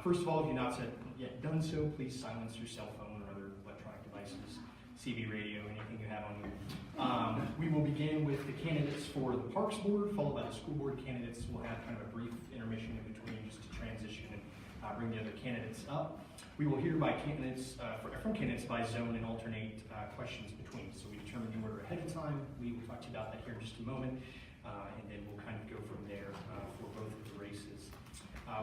First of all, if you've not yet done so, please silence your cell phone or other electronic devices, CB radio, anything you have on you. We will begin with the candidates for the Parks Board, followed by the school board candidates. We'll have kind of a brief intermission in between just to transition and bring the other candidates up. We will hear by candidates, from candidates by zone and alternate questions between. So we determine the order ahead of time. We will talk to you about that here in just a moment. And then we'll kind of go from there for both of the races.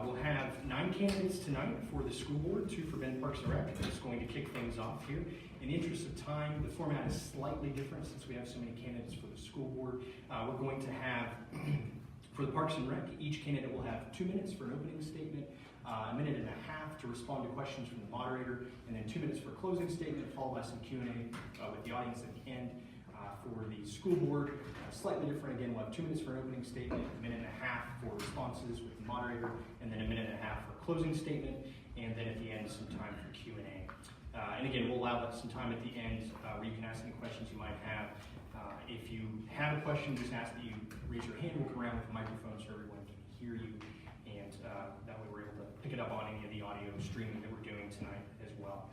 We'll have 9 candidates tonight for the school board, 2 for Ben Parks and Rec. That's going to kick things off here. In the interest of time, the format is slightly different since we have so many candidates for the school board. We're going to have, for the Parks and Rec, each candidate will have 2 minutes for an opening statement, a minute and a half to respond to questions from the moderator, and then 2 minutes for a closing statement, followed by some Q&A with the audience at the end. For the school board, slightly different. Again, we'll have 2 minutes for an opening statement, a minute and a half for responses with the moderator, and then a minute and a half for a closing statement, and then at the end, some time for Q&A. And again, we'll allow some time at the end where you can ask any questions you might have. If you have a question, just ask that you raise your hand. We'll come around with a microphone so everyone can hear you, and that way we're able to pick it up on any of the audio streaming that we're doing tonight as well.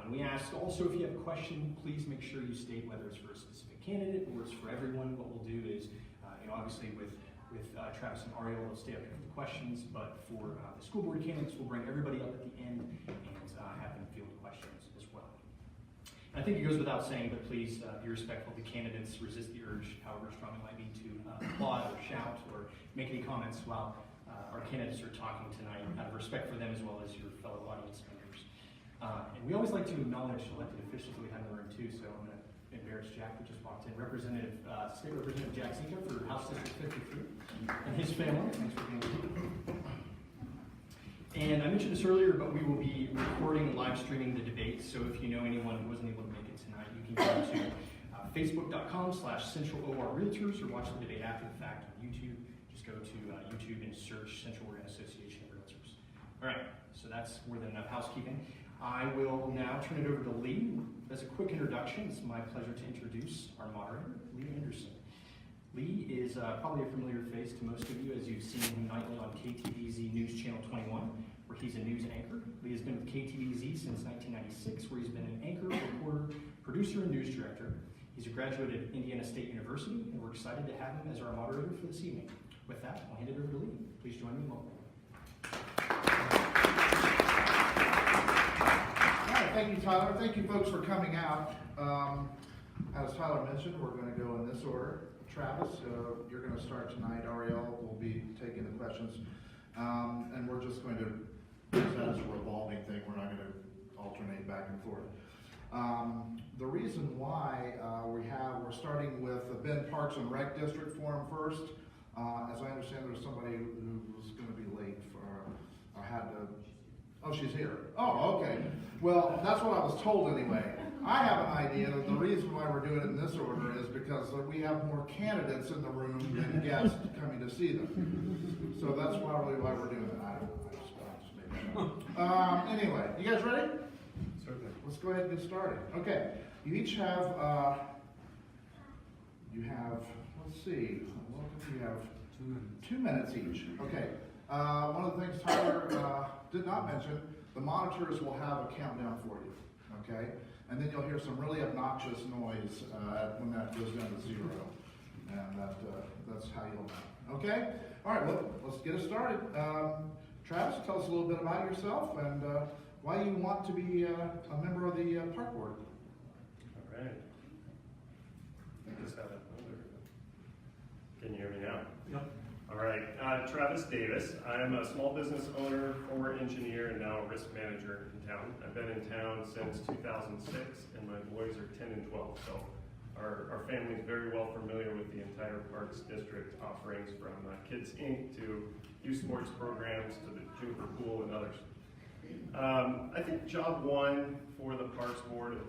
And we ask also, if you have a question, please make sure you state whether it's for a specific candidate or it's for everyone. What we'll do is, obviously with Travis and Ariel, they'll stay up here for the questions, but for the school board candidates, we'll bring everybody up at the end and have them field questions as well. And I think it goes without saying, but please be respectful of the candidates, resist the urge, however strong it might be, to applaud or shout or make any comments while our candidates are talking tonight, out of respect for them as well as your fellow audience members. And we always like to acknowledge elected officials that we have in the room too, so I'm going to embarrass Jack that just walked in. State Representative Jack Zinka for House District 53 and his family. Thanks for being here. And I mentioned this earlier, but we will be recording and live streaming the debate, so if you know anyone who wasn't able to make it tonight, you can go to facebook.com/CentralOR Realtors or watch the debate after the fact on YouTube. Just go to YouTube and search Central Oregon Association of Realtors. All right, so that's more than enough housekeeping. I will now turn it over to Lee. As a quick introduction, it's my pleasure to introduce our moderator, Lee Anderson. Lee is probably a familiar face to most of you as you've seen him nightly on KTVZ News Channel 21, where he's a news anchor. Lee has been with KTVZ since 1996, where he's been an anchor, reporter, producer, and news director. He's a graduate of Indiana State University, and we're excited to have him as our moderator for this evening. With that, I'll hand it over to Lee. Please join me in welcome. Thank you, Tyler. Thank you, folks, for coming out. As Tyler mentioned, we're going to go in this order. Travis, you're going to start tonight. Ariel will be taking the questions. And we're just going to use that as a revolving thing. We're not going to alternate back and forth. The reason why we're starting with the Ben Parks and Rec District Forum first. As I understand, there's somebody who was going to be late Oh, she's here. Oh, okay. Well, that's what I was told anyway. I have an idea that the reason why we're doing it in this order is because we have more candidates in the room than guests coming to see them. So that's probably why we're doing it. I just made that up. Anyway, you guys ready? Certainly. Let's go ahead and get started. Okay. You each have, let's see, you have 2 minutes each. Okay. One of the things Tyler did not mention, the monitors will have a countdown for you, okay? And then you'll hear some really obnoxious noise when that goes down to 0. And that's how you'll know, okay? All right, well, let's get it started. Travis, tell us a little bit about yourself and why you want to be a member of the park board. All right. I just have it over. Can you hear me now? Yep. All right, Travis Davis. I'm a small business owner, former engineer, and now a risk manager in town. I've been in town since 2006, and my boys are 10 and 12, so our family is very well familiar with the entire Parks District offerings, from Kids Inc. to youth sports programs to the Juniper Pool and others. I think job one for the Parks Board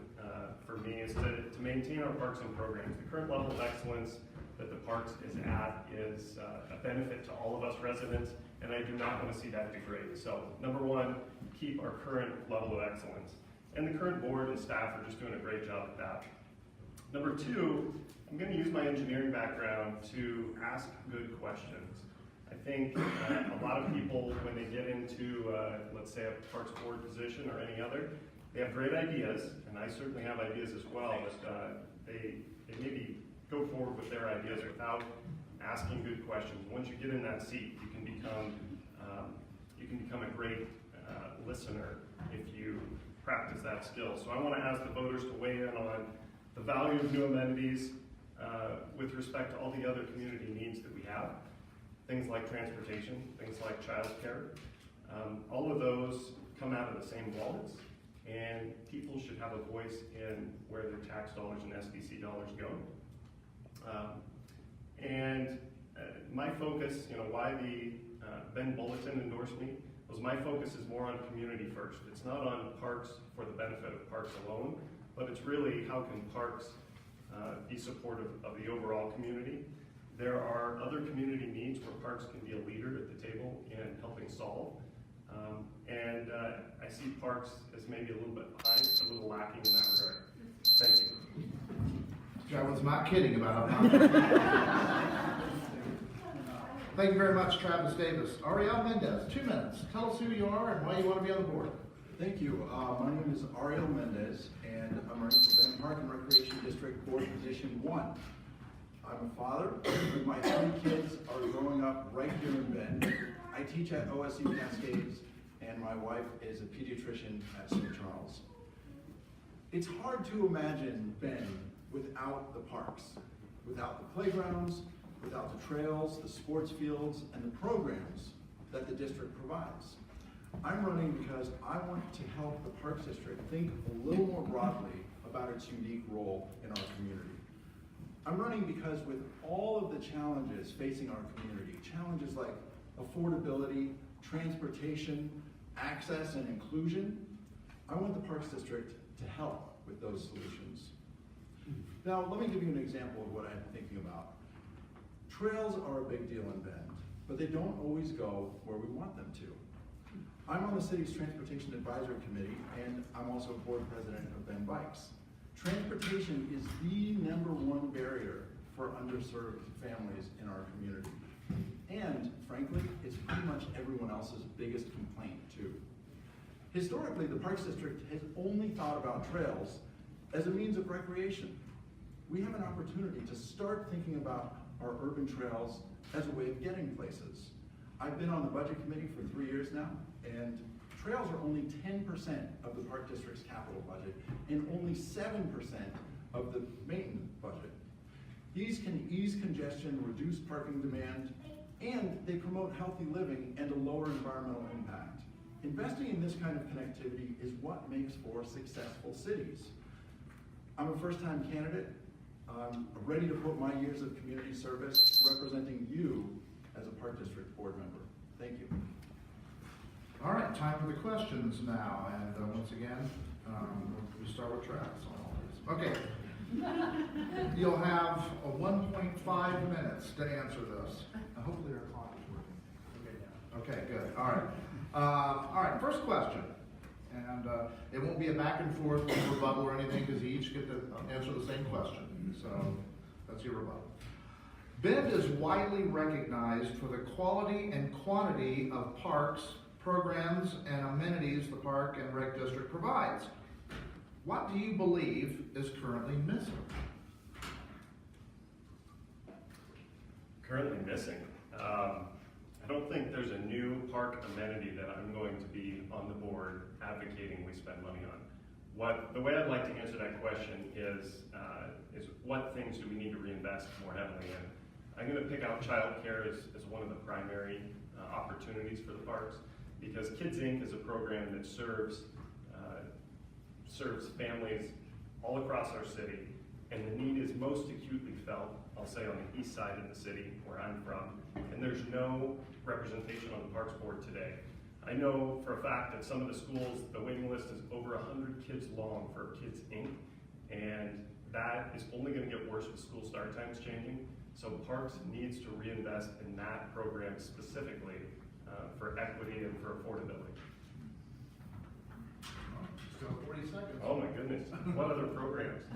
for me is to maintain our parks and programs. The current level of excellence that the parks is at is a benefit to all of us residents, and I do not want to see that degrade. So number one, keep our current level of excellence. And the current board and staff are just doing a great job at that. Number two, I'm going to use my engineering background to ask good questions. I I think a lot of people, when they get into, let's say, a Parks Board position or any other, they have great ideas, and I certainly have ideas as well, but they maybe go forward with their ideas without asking good questions. Once you get in that seat, you can become a great listener if you practice that skill. So I want to ask the voters to weigh in on the value of new amenities with respect to all the other community needs that we have. Things like transportation, things like childcare. All of those come out of the same wallets, and people should have a voice in where their tax dollars and SBC dollars go. My focus, why the Ben Bulletin endorsed me, was my focus is more on community first. It's not on parks for the benefit of parks alone, but it's really how can parks be supportive of the overall community. There are other community needs where parks can be a leader at the table in helping solve. I see parks as maybe a little bit behind, a little lacking in that regard. Thank you. I was not kidding about it. Thank you very much, Travis Davis. Ariel Mendez, 2 minutes. Tell us who you are and why you want to be on the board. Thank you. My name is Ariel Mendez, and I'm running for Bend Park and Recreation District Board Position 1. I'm a father, and my 3 kids are growing up right here in Bend. I teach at OSU Cascades, and my wife is a pediatrician at St. Charles. It's hard to imagine Bend without the parks, without the playgrounds, without the trails, the sports fields, and the programs that the district provides. I'm running because I want to help the Parks District think a little more broadly about its unique role in our community. I'm running because with all of the challenges facing our community, challenges like affordability, transportation, access, and inclusion, I want the Parks District to help with those solutions. Now, let me give you an example of what I'm thinking about. Trails are a big deal in Bend, but they don't always go where we want them to. I'm on the city's Transportation Advisory Committee, and I'm also board president of Bend Bikes. Transportation is the #1 barrier for underserved families in our community. And frankly, it's pretty much everyone else's biggest complaint too. Historically, the Parks District has only thought about trails as a means of recreation. We have an opportunity to start thinking about our urban trails as a way of getting places. I've been on the budget committee for 3 years now, and trails are only 10% of the Park District's capital budget and only 7% of the maintenance budget. These can ease congestion, reduce parking demand, and they promote healthy living and a lower environmental impact. Investing in this kind of connectivity is what makes for successful cities. I'm a first-time candidate. I'm ready to put my years of community service representing you as a Park District board member. Thank you. All right, time for the questions now. And once again, we start with Travis on all these. Okay. You'll have 1.5 minutes to answer this. Hopefully our clock is working. Okay, good. All right. All right, first question. And it won't be a back and forth rebuttal or anything because you each get to answer the same question. So that's your rebuttal. Bend is widely recognized for the quality and quantity of parks, programs, and amenities the Park and Rec District provides. What do you believe is currently missing? Currently missing? I don't think there's a new park amenity that I'm going to be on the board advocating we spend money on. The way I'd like to answer that question is what things do we need to reinvest more heavily in? I'm going to pick out childcare as one of the primary opportunities for the parks, because Kids Inc. is a program that serves families all across our city, and the need is most acutely felt, I'll say, on the east side of the city where I'm from, and there's no representation on the Parks Board today. I know for a fact that some of the schools, the waiting list is over 100 kids long for Kids Inc., and that is only going to get worse with school start times changing. So Parks needs to reinvest in that program specifically for equity and for affordability. Still 40 seconds. Oh my goodness, what other programs?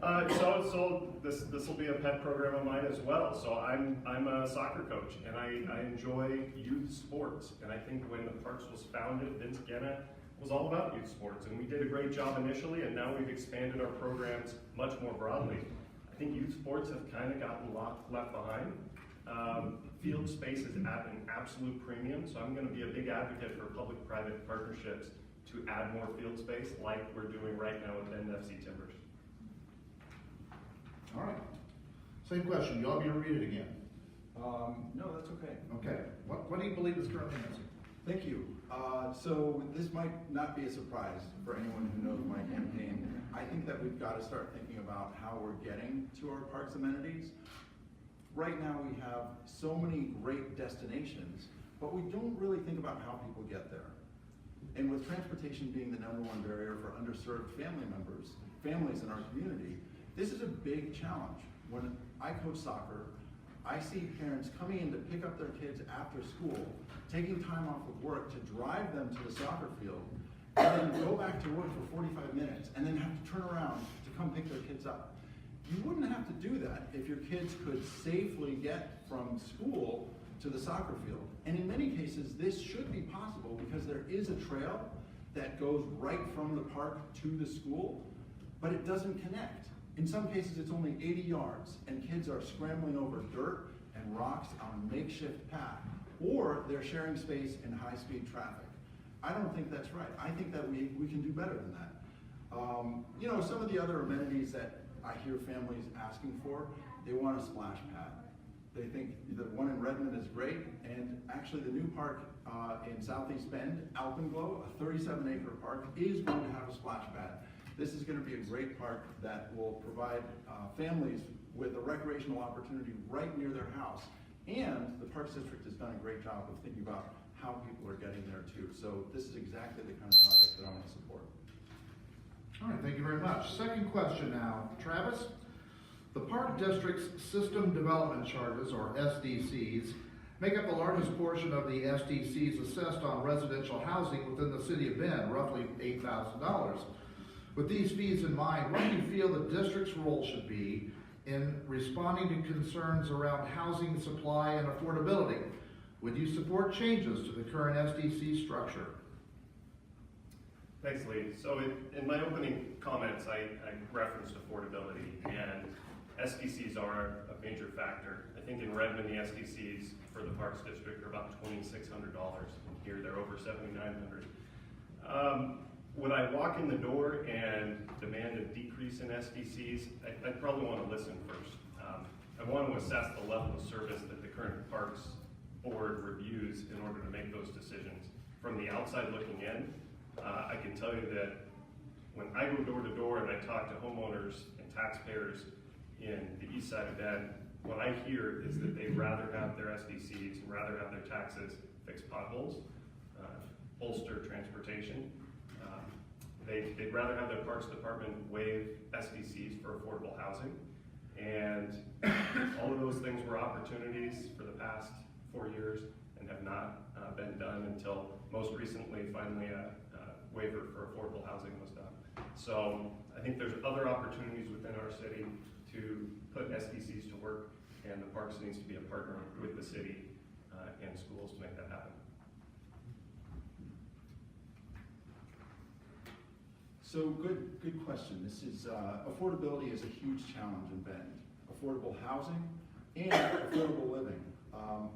So this will be a pet program of mine as well. So I'm a soccer coach, and I enjoy youth sports. And I think when the Parks was founded, Vince Genna was all about youth sports, and we did a great job initially, and now we've expanded our programs much more broadly. I think youth sports have kind of gotten left behind. Field space is at an absolute premium, so I'm going to be a big advocate for public-private partnerships to add more field space, like we're doing right now with NFC Timbers. All right. Same question. You want me to read it again? No, that's okay. Okay. What do you believe is currently missing? Thank you. So this might not be a surprise for anyone who knows my campaign. I think that we've got to start thinking about how we're getting to our parks amenities. Right now we have so many great destinations, but we don't really think about how people get there. And with transportation being the #1 barrier for underserved families in our community, this is a big challenge. When I coach soccer, I see parents coming in to pick up their kids after school, taking time off of work to drive them to the soccer field, and then go back to work for 45 minutes, and then have to turn around to come pick their kids up. You wouldn't have to do that if your kids could safely get from school to the soccer field. And in many cases, this should be possible because there is a trail that goes right from the park to the school, but it doesn't connect. In some cases, it's only 80 yards, and kids are scrambling over dirt and rocks on a makeshift path, or they're sharing space in high-speed traffic. I don't think that's right. I think that we can do better than that. You know, some of the other amenities that I hear families asking for, they want a splash pad. They think the one in Redmond is great, and actually the new park in Southeast Bend, Alpenglow, a 37-acre park, is going to have a splash pad. This is going to be a great park that will provide families with a recreational opportunity right near their house. And the Parks District has done a great job of thinking about how people are getting there too. So this is exactly the kind of project that I want to support. All right, thank you very much. Second question now, Travis. The Park District's System Development Charges, or SDCs, make up the largest portion of the SDCs assessed on residential housing within the city of Bend, roughly $8,000. With these fees in mind, what do you feel the district's role should be in responding to concerns around housing supply and affordability? Would you support changes to the current SDC structure? Thanks, Lee. So in my opening comments, I referenced affordability, and SDCs are a major factor. I think in Redmond, the SDCs for the Parks District are about $2,600, and here they're over $7,900. Would I walk in the door and demand a decrease in SDCs? I'd probably want to listen first. I want to assess the level of service that the current Parks Board reviews in order to make those decisions. From the outside looking in, I can tell you that when I go door to door and I talk to homeowners and taxpayers in the east side of Bend, what I hear is that they'd rather have their SDCs and rather have their taxes fix potholes, bolster transportation. They'd rather have their Parks Department waive SDCs for affordable housing. And all of those things were opportunities for the past 4 years and have not been done until most recently, finally, a waiver for affordable housing was done. So I think there's other opportunities within our city to put SDCs to work, and the Parks needs to be a partner with the city and schools to make that happen. So good question. This is, affordability is a huge challenge in Bend. Affordable housing and affordable living.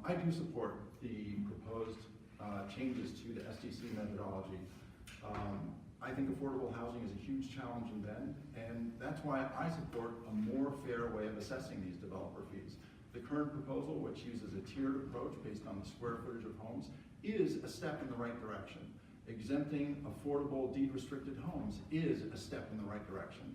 I do support the proposed changes to the SDC methodology. I think affordable housing is a huge challenge in Bend, and that's why I support a more fair way of assessing these developer fees. The current proposal, which uses a tiered approach based on the square footage of homes, is a step in the right direction. Exempting affordable deed-restricted homes is a step in the right direction.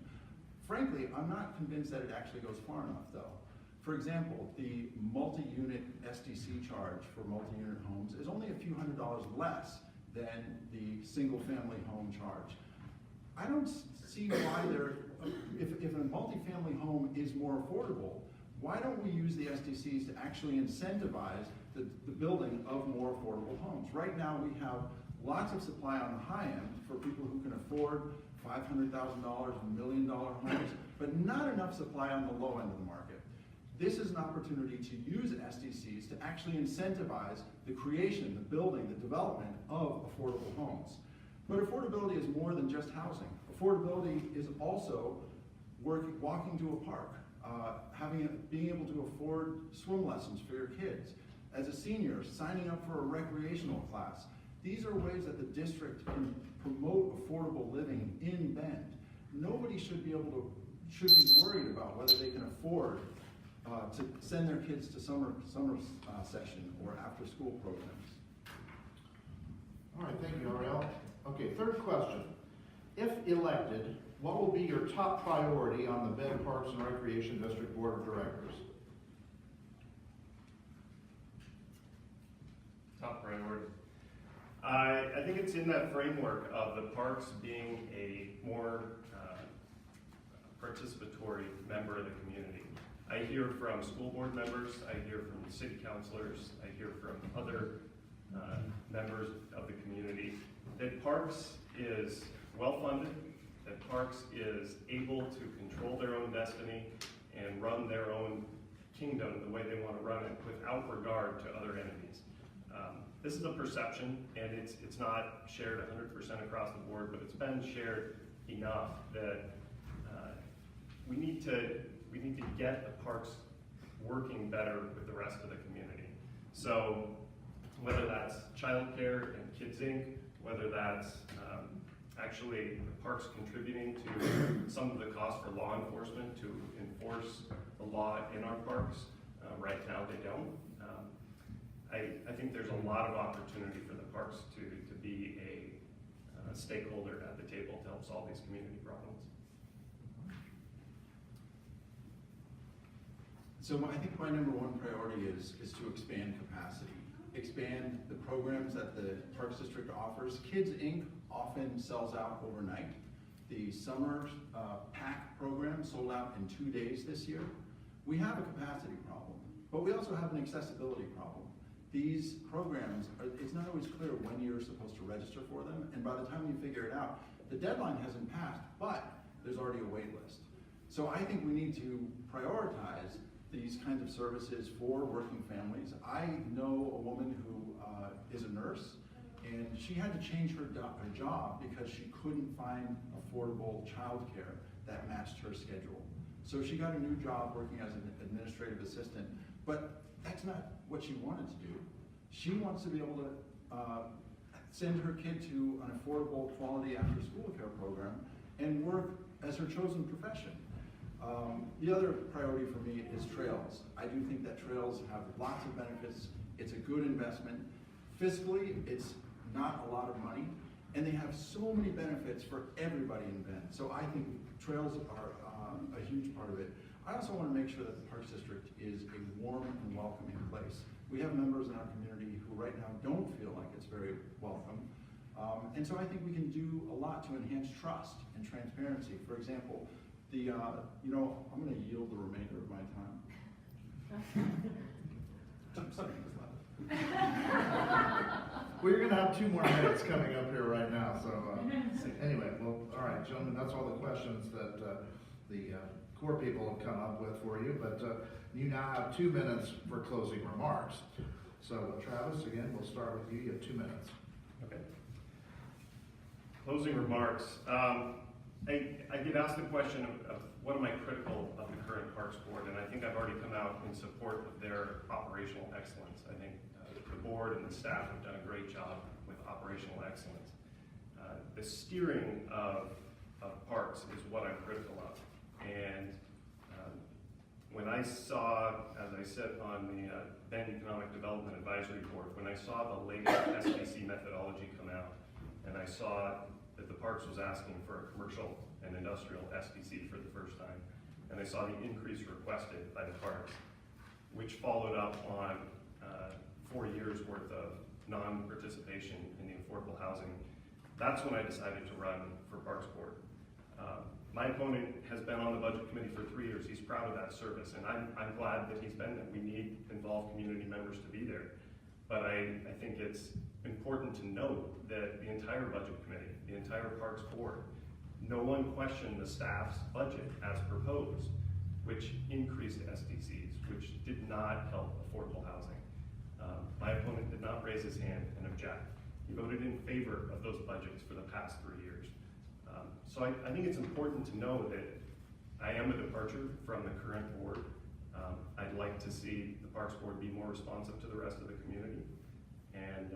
Frankly, I'm not convinced that it actually goes far enough, though. For example, the multi-unit SDC charge for multi-unit homes is only a few $100s less than the single-family home charge. I don't see why if a multi-family home is more affordable, why don't we use the SDCs to actually incentivize the building of more affordable homes? Right now we have lots of supply on the high end for people who can afford $500,000, $1 million homes, but not enough supply on the low end of the market. This is an opportunity to use SDCs to actually incentivize the creation, the building, the development of affordable homes. But affordability is more than just housing. Affordability is also walking to a park, being able to afford swim lessons for your kids. As a senior, signing up for a recreational class. These are ways that the district can promote affordable living in Bend. Nobody should be worried about whether they can afford to send their kids to summer session or after school programs. All right, thank you, Ariel. Okay, third question. If elected, what will be your top priority on the Bend Parks and Recreation District Board of Directors? Top priority. I think it's in that framework of the parks being a more participatory member of the community. I hear from school board members, I hear from city councilors, I hear from other members of the community that Parks is well-funded, that Parks is able to control their own destiny and run their own kingdom the way they want to run it without regard to other entities. This is a perception, and it's not shared 100% across the board, but it's been shared enough that we need to get the parks working better with the rest of the community. So whether that's childcare and Kids Inc., whether that's actually the parks contributing to some of the cost for law enforcement to enforce the law in our parks. Right now they don't. I think there's a lot of opportunity for the parks to be a stakeholder at the table to help solve these community problems. So I think my number one priority is to expand capacity. Expand the programs that the Parks District offers. Kids Inc. often sells out overnight. The summer pack program sold out in 2 days this year. We have a capacity problem, but we also have an accessibility problem. These programs, it's not always clear when you're supposed to register for them, and by the time you figure it out, the deadline hasn't passed, but there's already a wait list. So I think we need to prioritize these kinds of services for working families. I know a woman who is a nurse, and she had to change her job because she couldn't find affordable childcare that matched her schedule. So she got a new job working as an administrative assistant, but that's not what she wanted to do. She wants to be able to send her kid to an affordable quality after school care program and work as her chosen profession. The other priority for me is trails. I do think that trails have lots of benefits. It's a good investment. Fiscally, it's not a lot of money, and they have so many benefits for everybody in Bend. So I think trails are a huge part of it. I also want to make sure that the Parks District is a warm and welcoming place. We have members in our community who right now don't feel like it's very welcome. And so I think we can do a lot to enhance trust and transparency. For example, I'm going to yield the remainder of my time. Well, you're going to have 2 more minutes coming up here right now. So anyway, well, all right, gentlemen, that's all the questions that the COAR people have come up with for you. But you now have 2 minutes for closing remarks. So Travis, again, we'll start with you. You have 2 minutes. Okay. Closing remarks. I get asked the question of what am I critical of the current Parks Board, and I think I've already come out in support of their operational excellence. I think the board and the staff have done a great job with operational excellence. The steering of parks is what I'm critical of. And when I saw, as I said on the Bend Economic Development Advisory Board, when I saw the latest SBC methodology come out, and I saw that the Parks was asking for a commercial and industrial SBC for the first time, and I saw the increase requested by the Parks, which followed up on 4 years worth of non-participation in the affordable housing. That's when I decided to run for Parks Board. My opponent has been on the budget committee for 3 years. He's proud of that service, and I'm glad that he's been there. We need involved community members to be there. But I think it's important to note that the entire budget committee, the entire Parks Board, No one questioned the staff's budget as proposed, which increased SDCs, which did not help affordable housing. My opponent did not raise his hand and object. He voted in favor of those budgets for the past 3 years. So I think it's important to know that I am a departure from the current board. I'd like to see the Parks Board be more responsive to the rest of the community, and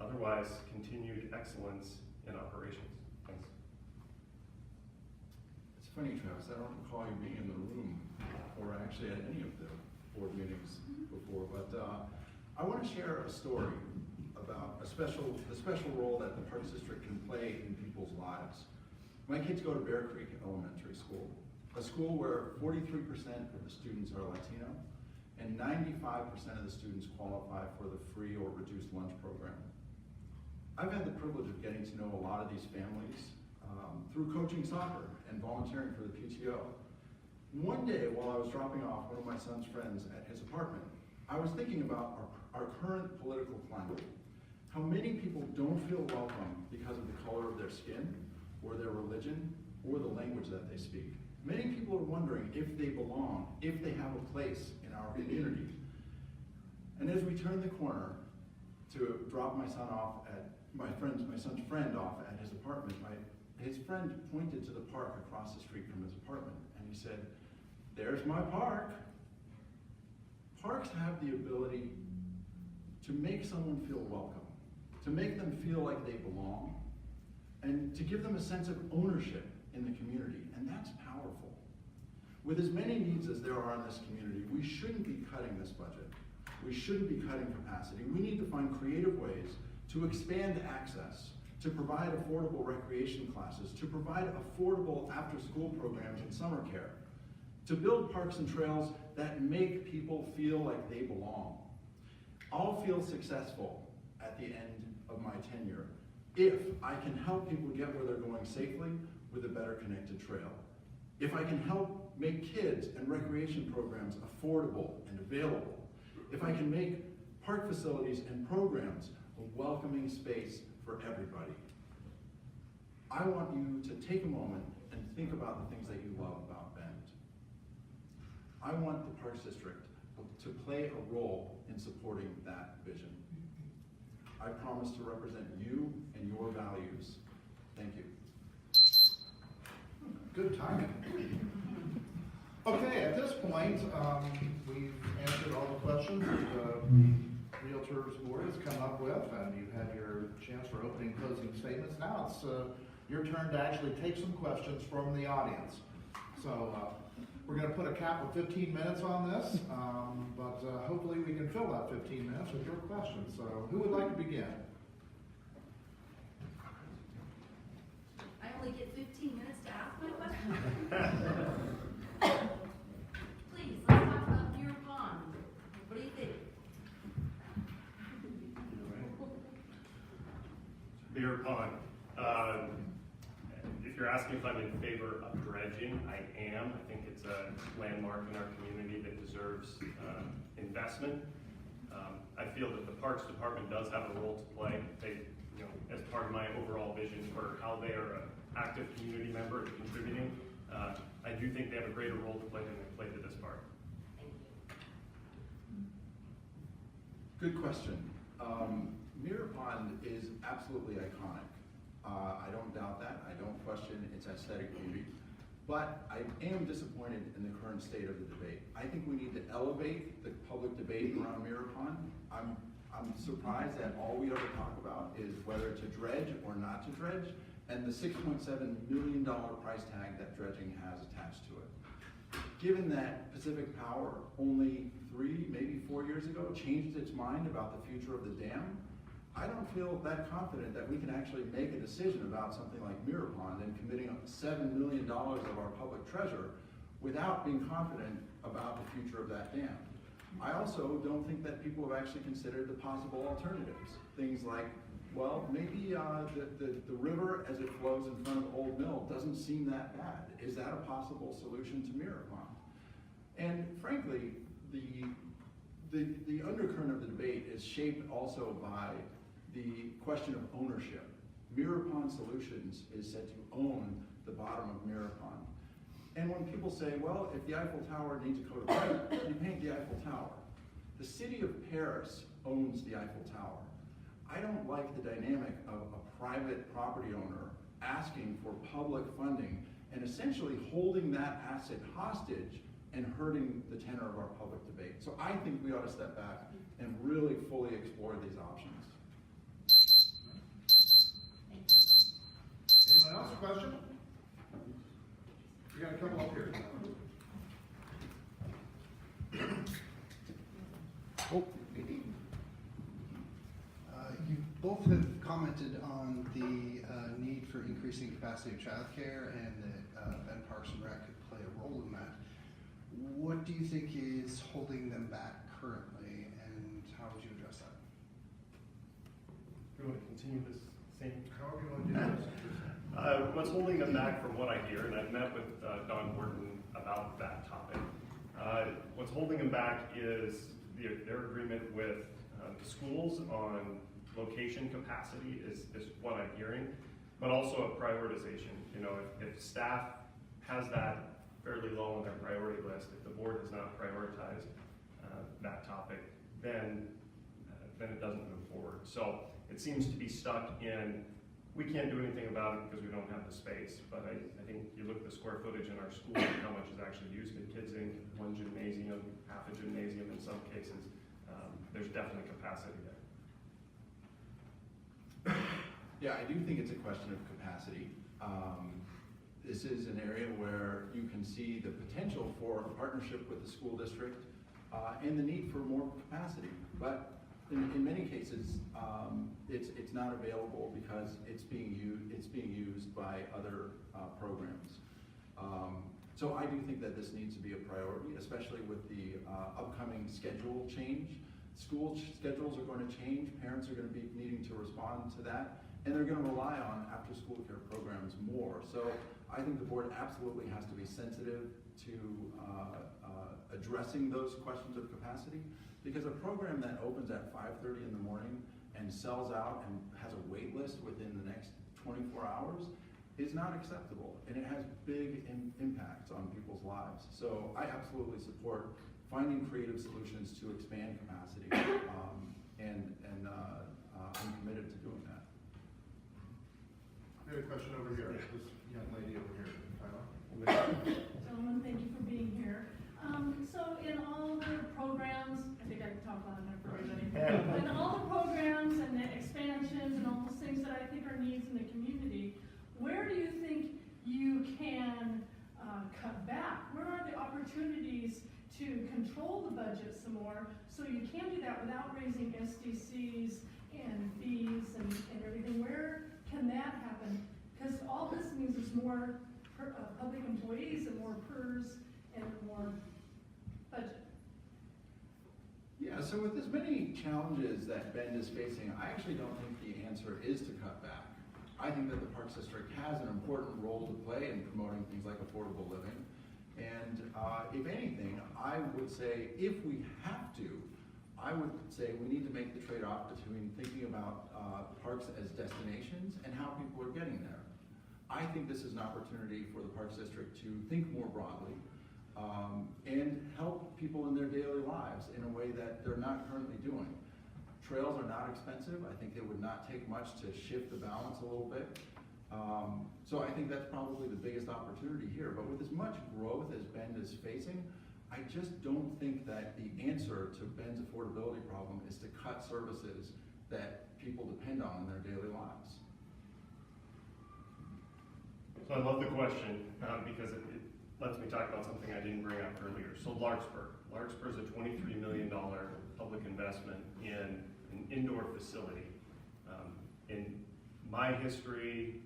otherwise continued excellence in operations. Thanks. It's funny, Travis, I don't recall you being in the room or actually at any of the board meetings before, but I want to share a story about the special role that the Parks District can play in people's lives. My kids go to Bear Creek Elementary School, a school where 43% of the students are Latino and 95% of the students qualify for the free or reduced lunch program. I've had the privilege of getting to know a lot of these families through coaching soccer and volunteering for the PTO. One day while I was dropping off one of my son's friends at his apartment, I was thinking about our current political climate. How many people don't feel welcome because of the color of their skin, or their religion, or the language that they speak. Many people are wondering if they belong, if they have a place in our community. And as we turn the corner to drop my son off at my son's friend off at his apartment, his friend pointed to the park across the street from his apartment, and he said, "There's my park." Parks have the ability to make someone feel welcome, to make them feel like they belong, and to give them a sense of ownership in the community, and that's powerful. With as many needs as there are in this community, we shouldn't be cutting this budget. We shouldn't be cutting capacity. We need to find creative ways to expand access, to provide affordable recreation classes, to provide affordable after-school programs and summer care, to build parks and trails that make people feel like they belong. I'll feel successful at the end of my tenure if I can help people get where they're going safely with a better connected trail. If I can help make kids and recreation programs affordable and available. If I can make park facilities and programs a welcoming space for everybody. I want you to take a moment and think about the things that you love about Bend. I want the Parks District to play a role in supporting that vision. I promise to represent you and your values. Thank you. Good timing. Okay, at this point, we've answered all the questions that the Realtors Board has come up with, and you've had your chance for opening and closing statements. Now it's your turn to actually take some questions from the audience. So we're going to put a cap of 15 minutes on this, but hopefully we can fill that 15 minutes with your questions. So who would like to begin? I only get 15 minutes to ask my question? Please, let's talk about Deer Pond. What do you think? Beer Pond. If you're asking if I'm in favor of dredging, I am. I think it's a landmark in our community that deserves investment. I feel that the Parks Department does have a role to play. They, as part of my overall vision for how they are an active community member and contributing, I do think they have a greater role to play than they played to this part. Thank you. Good question. Mirror Pond is absolutely iconic. I don't doubt that. I don't question its aesthetic beauty. But I am disappointed in the current state of the debate. I think we need to elevate the public debate around Mirror Pond. I'm surprised that all we ever talk about is whether to dredge or not to dredge, and the $6.7 million price tag that dredging has attached to it. Given that Pacific Power only 3, maybe 4 years ago changed its mind about the future of the dam, I don't feel that confident that we can actually make a decision about something like Mirror Pond and committing $7 million of our public treasure without being confident about the future of that dam. I also don't think that people have actually considered the possible alternatives. Things like, well, maybe the river as it flows in front of Old Mill doesn't seem that bad. Is that a possible solution to Mirror Pond? And frankly, the undercurrent of the debate is shaped also by the question of ownership. Mirror Pond Solutions is said to own the bottom of Mirror Pond. And when people say, well, if the Eiffel Tower needs a coat of paint, you paint the Eiffel Tower. The city of Paris owns the Eiffel Tower. I don't like the dynamic of a private property owner asking for public funding and essentially holding that asset hostage and hurting the tenor of our public debate. So I think we ought to step back and really fully explore these options. Thank you. Anyone else, question? We got a couple up here. You both have commented on the need for increasing capacity of childcare and that Ben Parks and Rec could play a role in that. What do you think is holding them back currently, and how would you address that? Do you want to continue this same? How do you want to do this? What's holding them back from what I hear, and I've met with Don Horton about that topic, what's holding them back is their agreement with the schools on location capacity is what I'm hearing, but also a prioritization. You know, if staff has that fairly low on their priority list, if the board has not prioritized that topic, then it doesn't move forward. So it seems to be stuck in, we can't do anything about it because we don't have the space, but I think you look at the square footage in our school and how much is actually used in Kids Inc., one gymnasium, half a gymnasium in some cases, there's definitely capacity there. Yeah, I do think it's a question of capacity. This is an area where you can see the potential for a partnership with the school district and the need for more capacity. But in many cases, it's not available because it's being used by other programs. So I do think that this needs to be a priority, especially with the upcoming schedule change. School schedules are going to change, parents are going to be needing to respond to that, and they're going to rely on after-school care programs more. So I think the board absolutely has to be sensitive to addressing those questions of capacity, because a program that opens at 5:30 in the morning and sells out and has a wait list within the next 24 hours is not acceptable, and it has big impacts on people's lives. So I absolutely support finding creative solutions to expand capacity, and I'm committed to doing that. We have a question over here. This young lady over here, Tyler. Gentlemen, thank you for being here. So in all the programs, I think I can talk loud enough for everybody. In all the programs and the expansions and all those things that I think are needs in the community, where do you think you can cut back? Where are the opportunities to control the budget some more, so you can do that without raising SDCs and fees and everything? Where can that happen? Because all this means is more public employees and more PERS and more budget. Yeah, so with as many challenges that Bend is facing, I actually don't think the answer is to cut back. I think that the Parks District has an important role to play in promoting things like affordable living. And if anything, I would say if we have to, I would say we need to make the trade-off between thinking about parks as destinations and how people are getting there. I think this is an opportunity for the Parks District to think more broadly and help people in their daily lives in a way that they're not currently doing. Trails are not expensive. I think it would not take much to shift the balance a little bit. So I think that's probably the biggest opportunity here. But with as much growth as Bend is facing, I just don't think that the answer to Bend's affordability problem is to cut services that people depend on in their daily lives. So I love the question because it lets me talk about something I didn't bring up earlier. So Larkspur. Larkspur is a $23 million public investment in an indoor facility. In my history,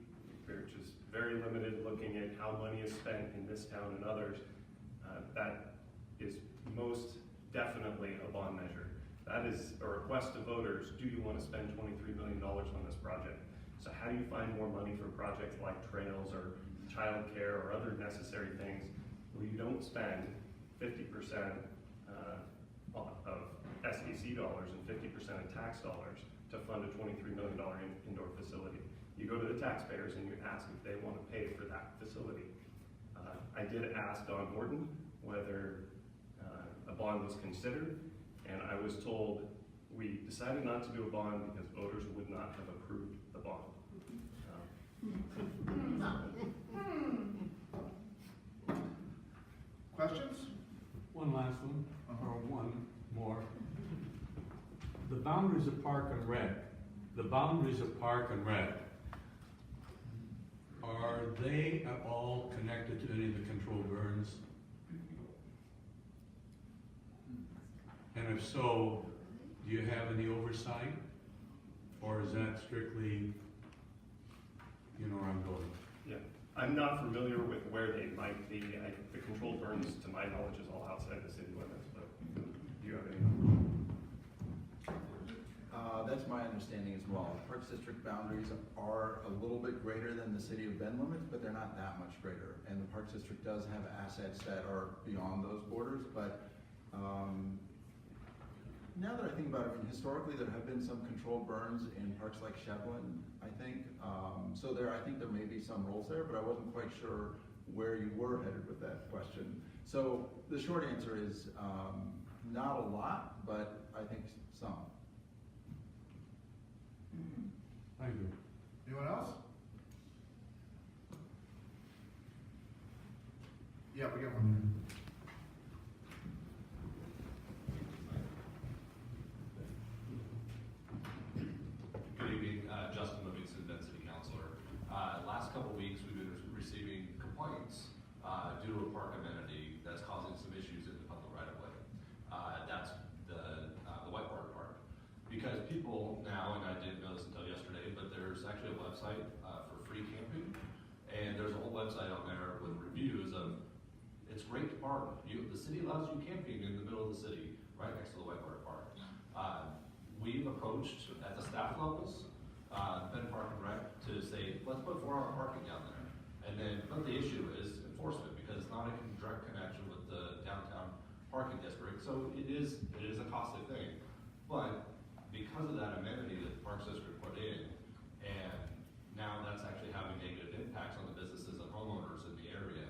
which is very limited, looking at how money is spent in this town and others, that is most definitely a bond measure. That is a request to voters, do you want to spend $23 million on this project? So how do you find more money for projects like trails or childcare or other necessary things where you don't spend 50% of SEC dollars and 50% of tax dollars to fund a $23 million indoor facility? you go to the taxpayers and you ask if they want to pay for that facility. I did ask Don Horton whether a bond was considered, and I was told we decided not to do a bond because voters would not have approved the bond. Questions? One last one, or one more. The boundaries of Park and Rec, are they at all connected to any of the controlled burns? And if so, do you have any oversight? Or is that strictly, you know where I'm going? Yeah, I'm not familiar with where they might be. The controlled burns, to my knowledge, is all outside the city limits, but do you have any? That's my understanding as well. Parks District boundaries are a little bit greater than the City of Bend limits, but they're not that much greater. And the Parks District does have assets that are beyond those borders, but now that I think about it, I mean, historically there have been some controlled burns in parks like Shevlin, I think. So I think there may be some rules there, but I wasn't quite sure where you were headed with that question. So the short answer is not a lot, but I think some. Thank you. Anyone else? Yeah, we got one. Good evening, Justin Livingston, Bend City Councilor. Last couple of weeks, we've been receiving complaints due to a park amenity that's causing some issues in the public right-of-way. That's the White Park. Because people now, and I didn't know this until yesterday, but there's actually a website for free camping, and there's a whole website on there with reviews of, it's great to park. The city allows you camping in the middle of the city, right next to the White Park. We've approached at the staff levels, Bend Park and Rec, to say, let's put 4-hour parking down there. And then, but the issue is enforcement, because it's not a direct connection with the downtown parking district. So it is a costly thing. But because of that amenity that the Parks District put in, and now that's actually having negative impacts on the businesses and homeowners in the area.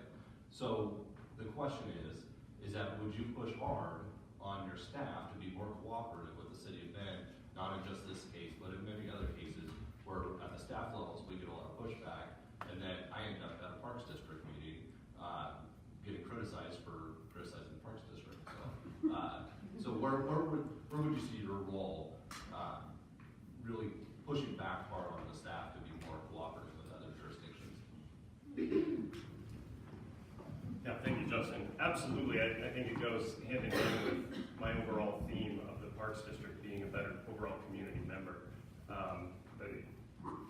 So the question is that would you push hard on your staff to be more cooperative with the city of Bend, not in just this case, but in many other cases where at the staff levels we get a lot of pushback, and then I end up at a Parks District meeting getting criticized for criticizing the Parks District. So where would you see your role really pushing back hard on the staff to be more cooperative with other jurisdictions? Yeah, thank you, Justin. Absolutely, I think it goes hand in hand with my overall theme of the Parks District being a better overall community member.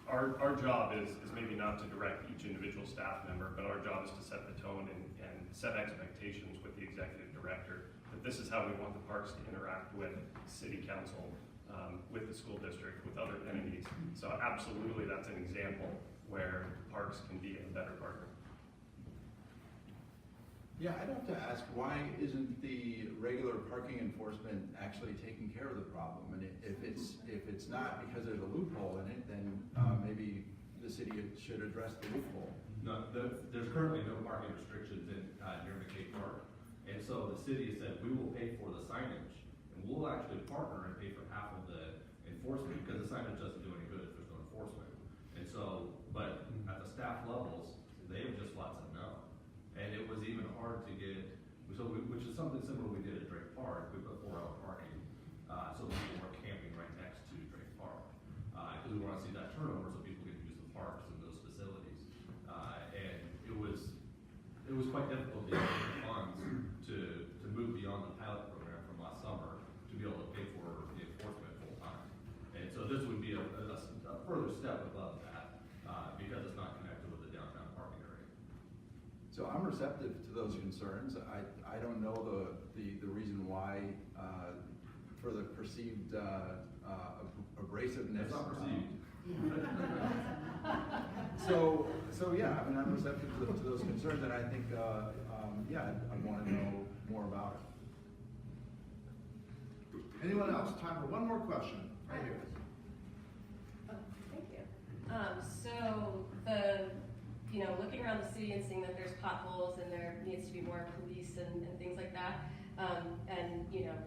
Our job is maybe not to direct each individual staff member, but our job is to set the tone and set expectations with the executive director that this is how we want the parks to interact with city council, with the school district, with other entities. So absolutely, that's an example where parks can be a better partner. Yeah, I'd have to ask, why isn't the regular parking enforcement actually taking care of the problem? And if it's not because there's a loophole in it, then maybe the city should address the loophole. No, there's currently no parking restrictions in near McKay Park, and so the city has said we will pay for the signage, and we'll actually partner and pay for half of the enforcement because the signage doesn't do any good if there's no enforcement. And so, but at the staff levels, they have just flat said no. And it was even hard to get, which is something similar we did at Drake Park. We put 4-hour parking, so people were camping right next to Drake Park. Because we want to see that turnover so people can use the parks and those facilities. And it was quite difficult to get the funds to move beyond the pilot program from last summer to be able to pay for the enforcement full time. And so this would be a further step above that, because it's not connected with the downtown parking area. So I'm receptive to those concerns. I don't know the reason why for the perceived abrasiveness. It's not perceived. So yeah, I mean, I'm receptive to those concerns, and I think yeah, I want to know more about it. Anyone else? Time for one more question, right here. Thank you. Looking around the city and seeing that there's potholes and there needs to be more police and things like that,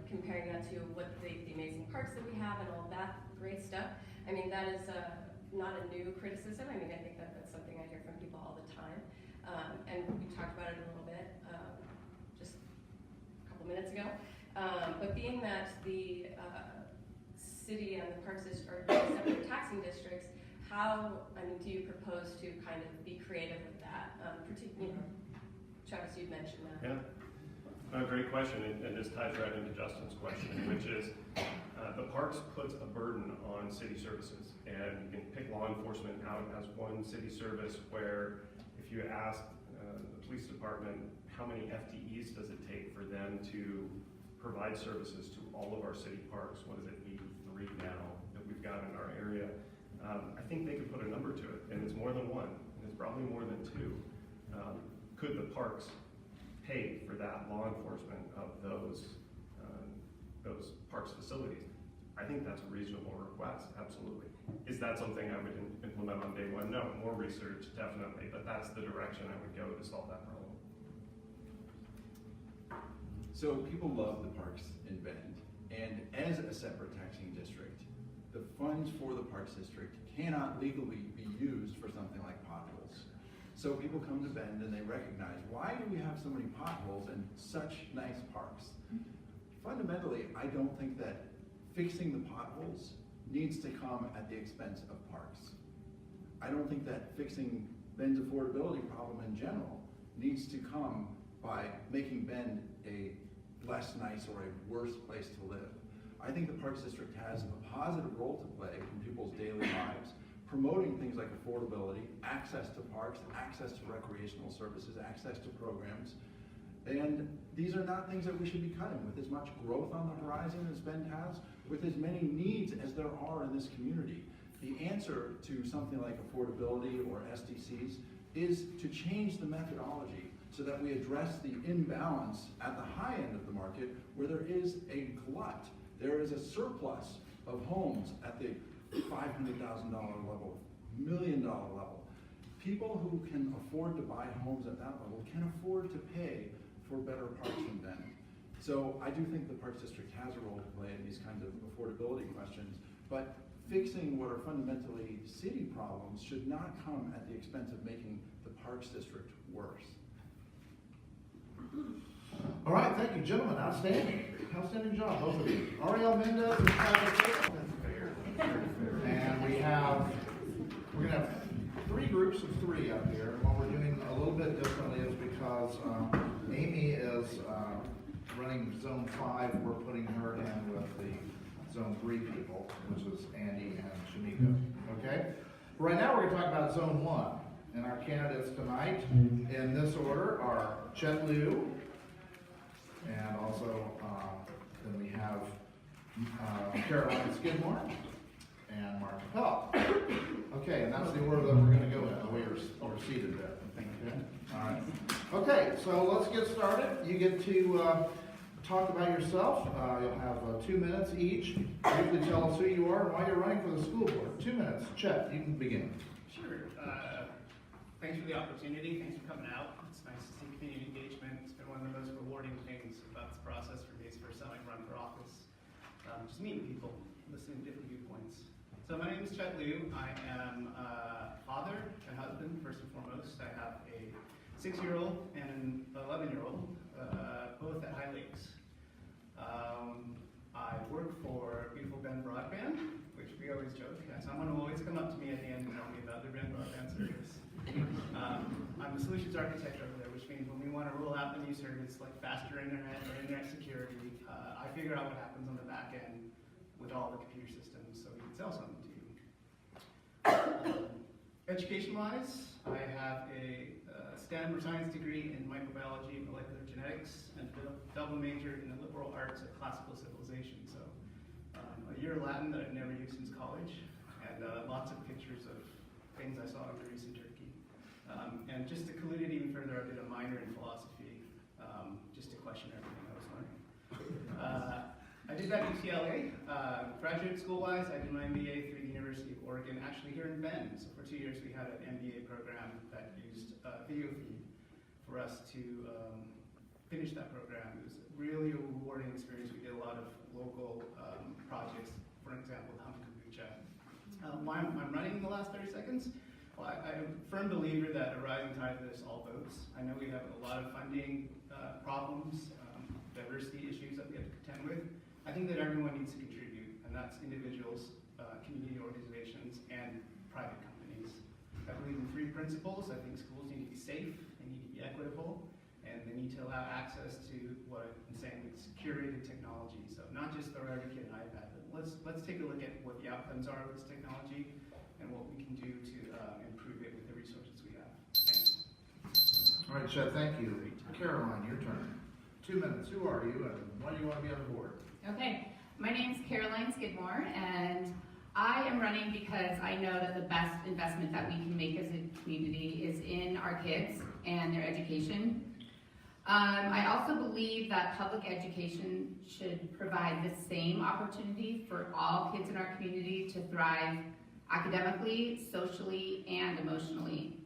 comparing that to what the amazing parks that we have and all that great stuff. I mean, that is not a new criticism. I mean, I think that that's something I hear from people all the time. And we talked about it a little bit just a couple minutes ago. But being that the city and the parks district are separate taxing districts, do you propose to kind of be creative with that? Travis, you'd mentioned that. Yeah, great question, and this ties right into Justin's question, which is the parks puts a burden on city services, and you can pick law enforcement out as one city service where if you ask the police department how many FTEs does it take for them to provide services to all of our city parks, what is it, 83 now that we've got in our area? I think they could put a number to it, and it's more than one, and it's probably more than two. Could the parks pay for that law enforcement of those parks facilities? I think that's a reasonable request, absolutely. Is that something I would implement on day one? No, more research, definitely, but that's the direction I would go to solve that problem. So people love the parks in Bend, and as a separate taxing district, the funds for the Parks District cannot legally be used for something like potholes. So people come to Bend and they recognize, why do we have so many potholes and such nice parks? Fundamentally, I don't think that fixing the potholes needs to come at the expense of parks. I don't think that fixing Bend's affordability problem in general needs to come by making Bend a less nice or a worse place to live. I think the Parks District has a positive role to play in people's daily lives, promoting things like affordability, access to parks, access to recreational services, access to programs. And these are not things that we should be cutting. With as much growth on the horizon as Bend has, with as many needs as there are in this community, the answer to something like affordability or SDCs is to change the methodology so that we address the imbalance at the high end of the market where there is a glut. There is a surplus of homes at the $500,000 level, $1 million level. People who can afford to buy homes at that level can afford to pay for better parks in Bend. So I do think the Parks District has a role to play in these kinds of affordability questions, but fixing what are fundamentally city problems should not come at the expense of making the Parks District worse. All right, thank you, gentlemen. Outstanding. Outstanding job, both of you. Ariel Mendez and Travis. And we're gonna have three groups of three up here. And what we're doing a little bit differently is because Amy is running Zone 5, we're putting her in with the Zone 3 people, which is Andy and Shamika. Okay? Right now we're gonna talk about Zone 1. And our candidates tonight, in this order, are Chet Liu, and also then we have Caroline Skidmore and Mark Capel. Okay, and that's the order that we're going to go in, the way you're seated there. Okay? All right. Okay, so let's get started. You get to talk about yourself. You'll have 2 minutes each. Briefly tell us who you are and why you're running for the school board. 2 minutes. Chet, you can begin. Sure. Thanks for the opportunity. Thanks for coming out. It's nice to see community engagement. It's been one of the most rewarding things about this process for me. It's the first time I run for office. Just meeting people, listening to different viewpoints. So my name is Chet Liu. I am a father and husband, first and foremost. I have a 6-year-old and an 11-year-old, both at High Lakes. I work for beautiful Bend Broadband, which we always joke. Someone will always come up to me at the end and tell me about their Bend Broadband service. I'm the solutions architect over there, which means when we want to roll out the new service like faster internet or internet security, I figure out what happens on the back end with all the computer systems so we can sell something to you. Education-wise, I have a STEM or science degree in microbiology and molecular genetics and a double major in the liberal arts at classical civilization. So a year of Latin that I've never used since college, and lots of pictures of things I saw in Greece and Turkey. And just to collude it even further, I did a minor in philosophy, just to question everything I was learning. I did that at UCLA. Graduate school-wise, I did my MBA through the University of Oregon, actually here in Bend. So for 2 years, we had an MBA program that used video feed for us to finish that program. It was really a rewarding experience. We did a lot of local projects, for example, Hump Kombucha. Why I'm running in the last 30 seconds? Well, I'm a firm believer that a rising tide lifts all boats. I know we have a lot of funding problems, diversity issues that we have to contend with. I think that everyone needs to contribute, and that's individuals, community organizations, and private companies. I believe in 3 principles. I think schools need to be safe, they need to be equitable, and they need to allow access to what I'm saying is curated technology. So not just throw every kid an iPad, but let's take a look at what the outcomes are of this technology and what we can do to improve it with the resources we have. Thanks. All right, Chet, thank you. Caroline, your turn. 2 minutes. Who are you and why do you want to be on the board? Okay, my name's Caroline Skidmore, and I am running because I know that the best investment that we can make as a community is in our kids and their education. I also believe that public education should provide the same opportunity for all kids in our community to thrive academically, socially, and emotionally.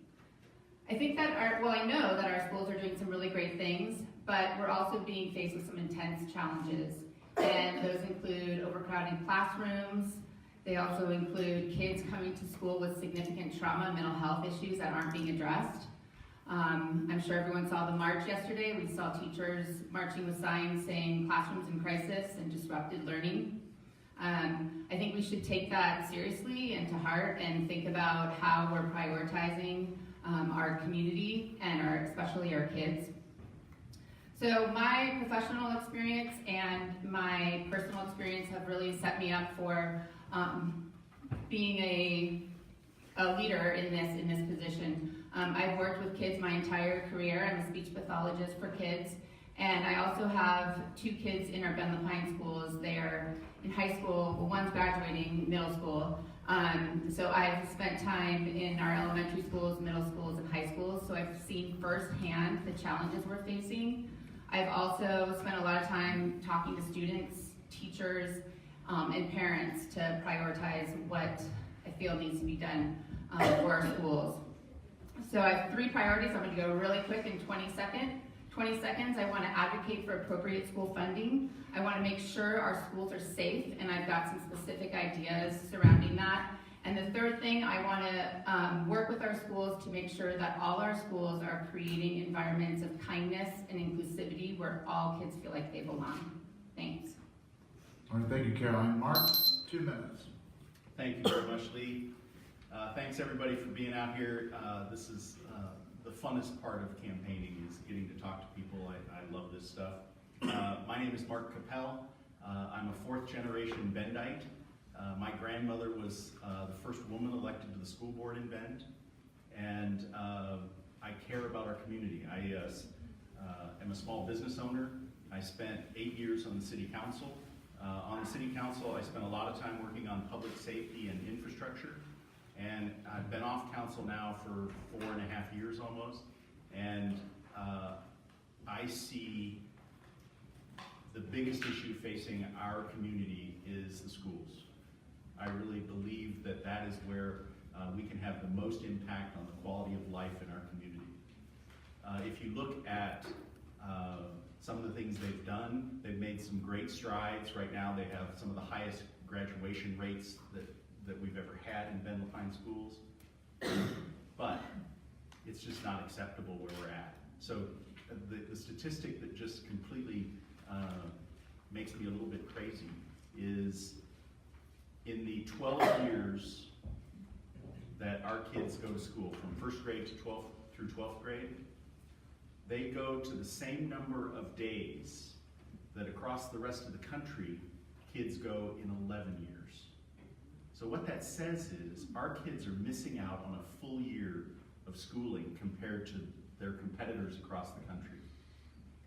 I think that I know that our schools are doing some really great things, but we're also being faced with some intense challenges. And those include overcrowding classrooms. They also include kids coming to school with significant trauma and mental health issues that aren't being addressed. I'm sure everyone saw the march yesterday. We saw teachers marching with signs saying classrooms in crisis and disrupted learning. I think we should take that seriously and to heart and think about how we're prioritizing our community and especially our kids. So my professional experience and my personal experience have really set me up for being a leader in this position. I've worked with kids my entire career. I'm a speech pathologist for kids, and I also have 2 kids in our Ben LaPine schools. They are in high school. Well, one's graduating middle school. So I've spent time in our elementary schools, middle schools, and high schools. So I've seen firsthand the challenges we're facing. I've also spent a lot of time talking to students, teachers, and parents to prioritize what I feel needs to be done for our schools. So I have 3 priorities. I'm going to go really quick in 20 seconds. I want to advocate for appropriate school funding. I want to make sure our schools are safe, and I've got some specific ideas surrounding that. And the third thing, I want to work with our schools to make sure that all our schools are creating environments of kindness and inclusivity where all kids feel like they belong. Thanks. All right, thank you, Caroline. Mark, 2 minutes. Thank you very much, Lee. Thanks everybody for being out here. This is the funnest part of campaigning is getting to talk to people. I love this stuff. My name is Mark Capel. I'm a 4th generation Bendite. My grandmother was the first woman elected to the school board in Bend, and I care about our community. I am a small business owner. I spent 8 years on the city council. On the city council, I spent a lot of time working on public safety and infrastructure, and I've been off council now for 4.5 years almost, and I see the biggest issue facing our community is the schools. I really believe that that is where we can have the most impact on the quality of life in our community. If you look at some of the things they've done, they've made some great strides. Right now they have some of the highest graduation rates that we've ever had in Ben LaPine schools. But it's just not acceptable where we're at. So the statistic that just completely makes me a little bit crazy is in the 12 years that our kids go to school, from 1st grade to 12th through 12th grade, they go to the same number of days that across the rest of the country kids go in 11 years. So what that says is our kids are missing out on a full year of schooling compared to their competitors across the country.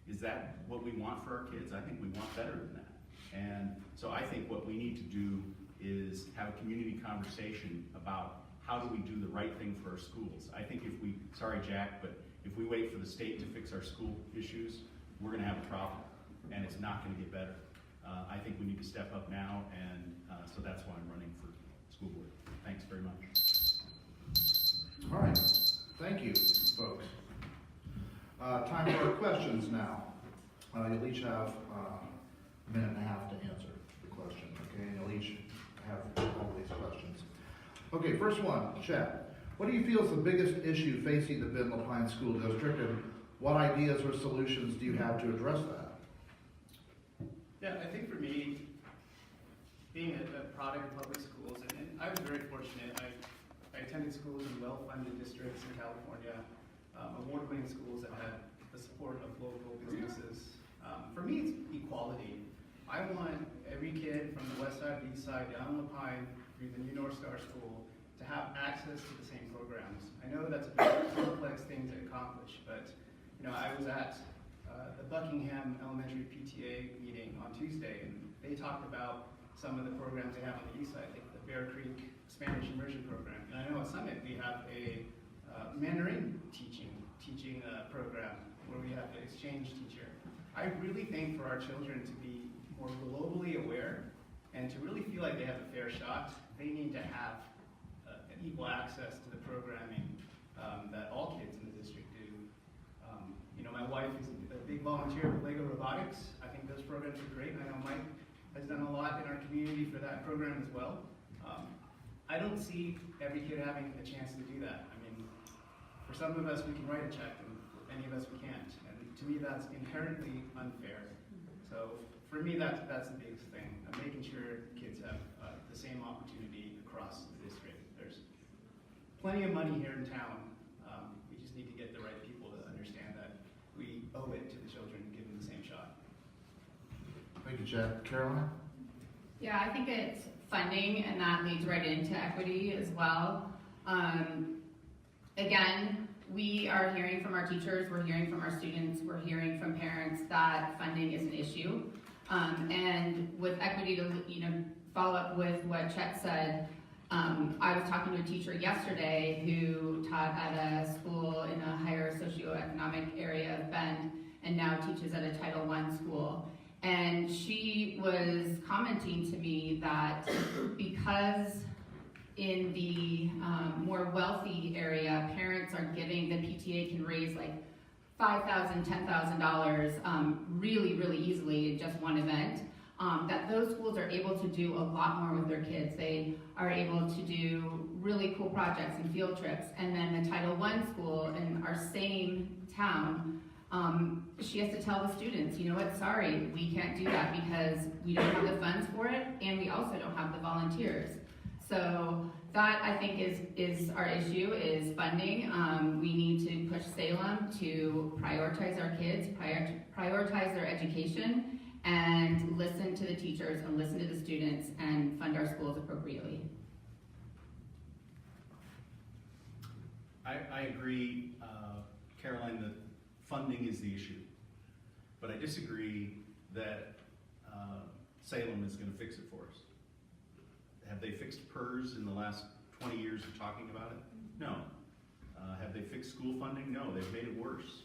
Is that what we want for our kids? I think we want better than that. And so I think what we need to do is have a community conversation about how do we do the right thing for our schools. I think if we, sorry Jack, but if we wait for the state to fix our school issues, we're gonna have a problem, and it's not gonna get better. I think we need to step up now, and so that's why I'm running for school board. Thanks very much. All right, thank you, folks. Time for our questions now. You'll each have a minute and a half to answer the question, okay? And you'll each have all these questions. Okay, first one, Chet. What do you feel is the biggest issue facing the Ben LaPine School District, and what ideas or solutions do you have to address that? Yeah, I think for me, being a product of public schools, and I was very fortunate. I attended schools in well-funded districts in California, award-winning schools that had the support of local businesses. For me, it's equality. I want every kid from the west side, the east side, down LaPine, through the new North Star School, to have access to the same programs. I know that's a very complex thing to accomplish, but I was at the Buckingham Elementary PTA meeting on Tuesday, and they talked about some of the programs they have on the east side, like the Bear Creek Spanish Immersion Program. And I know at Summit we have a Mandarin teaching program where we have an exchange teacher. I really think for our children to be more globally aware and to really feel like they have a fair shot, they need to have equal access to the programming that all kids in the district do. My wife is a big volunteer with Lego Robotics. I think those programs are great. I know Mike has done a lot in our community for that program as well. I don't see every kid having a chance to do that. I mean, for some of us, we can write a check, and any of us we can't. And to me, that's inherently unfair. So for me, that's the biggest thing. Making sure kids have the same opportunity across the district. There's plenty of money here in town. We just need to get the right people to understand that we owe it to the children to give them the same shot. Thank you, Chet. Caroline? Yeah, I think it's funding, and that leads right into equity as well. Again, we are hearing from our teachers, we're hearing from our students, we're hearing from parents that funding is an issue. And with equity, to follow up with what Chet said, I was talking to a teacher yesterday who taught at a school in a higher socioeconomic area of Bend and now teaches at a Title I school. And she was commenting to me that because in the more wealthy area, parents are giving, the PTA can raise like $5,000, $10,000 really, really easily in just one event, that those schools are able to do a lot more with their kids. They are able to do really cool projects and field trips. And then the Title I school in our same town, she has to tell the students, you know what, sorry, we can't do that because we don't have the funds for it, and we also don't have the volunteers. So that, I think, is our issue, is funding. We need to push Salem to prioritize our kids, prioritize their education, and listen to the teachers and listen to the students and fund our schools appropriately. I agree, Caroline, that funding is the issue. But I disagree that Salem is going to fix it for us. Have they fixed PERS in the last 20 years of talking about it? No. Have they fixed school funding? No, they've made it worse.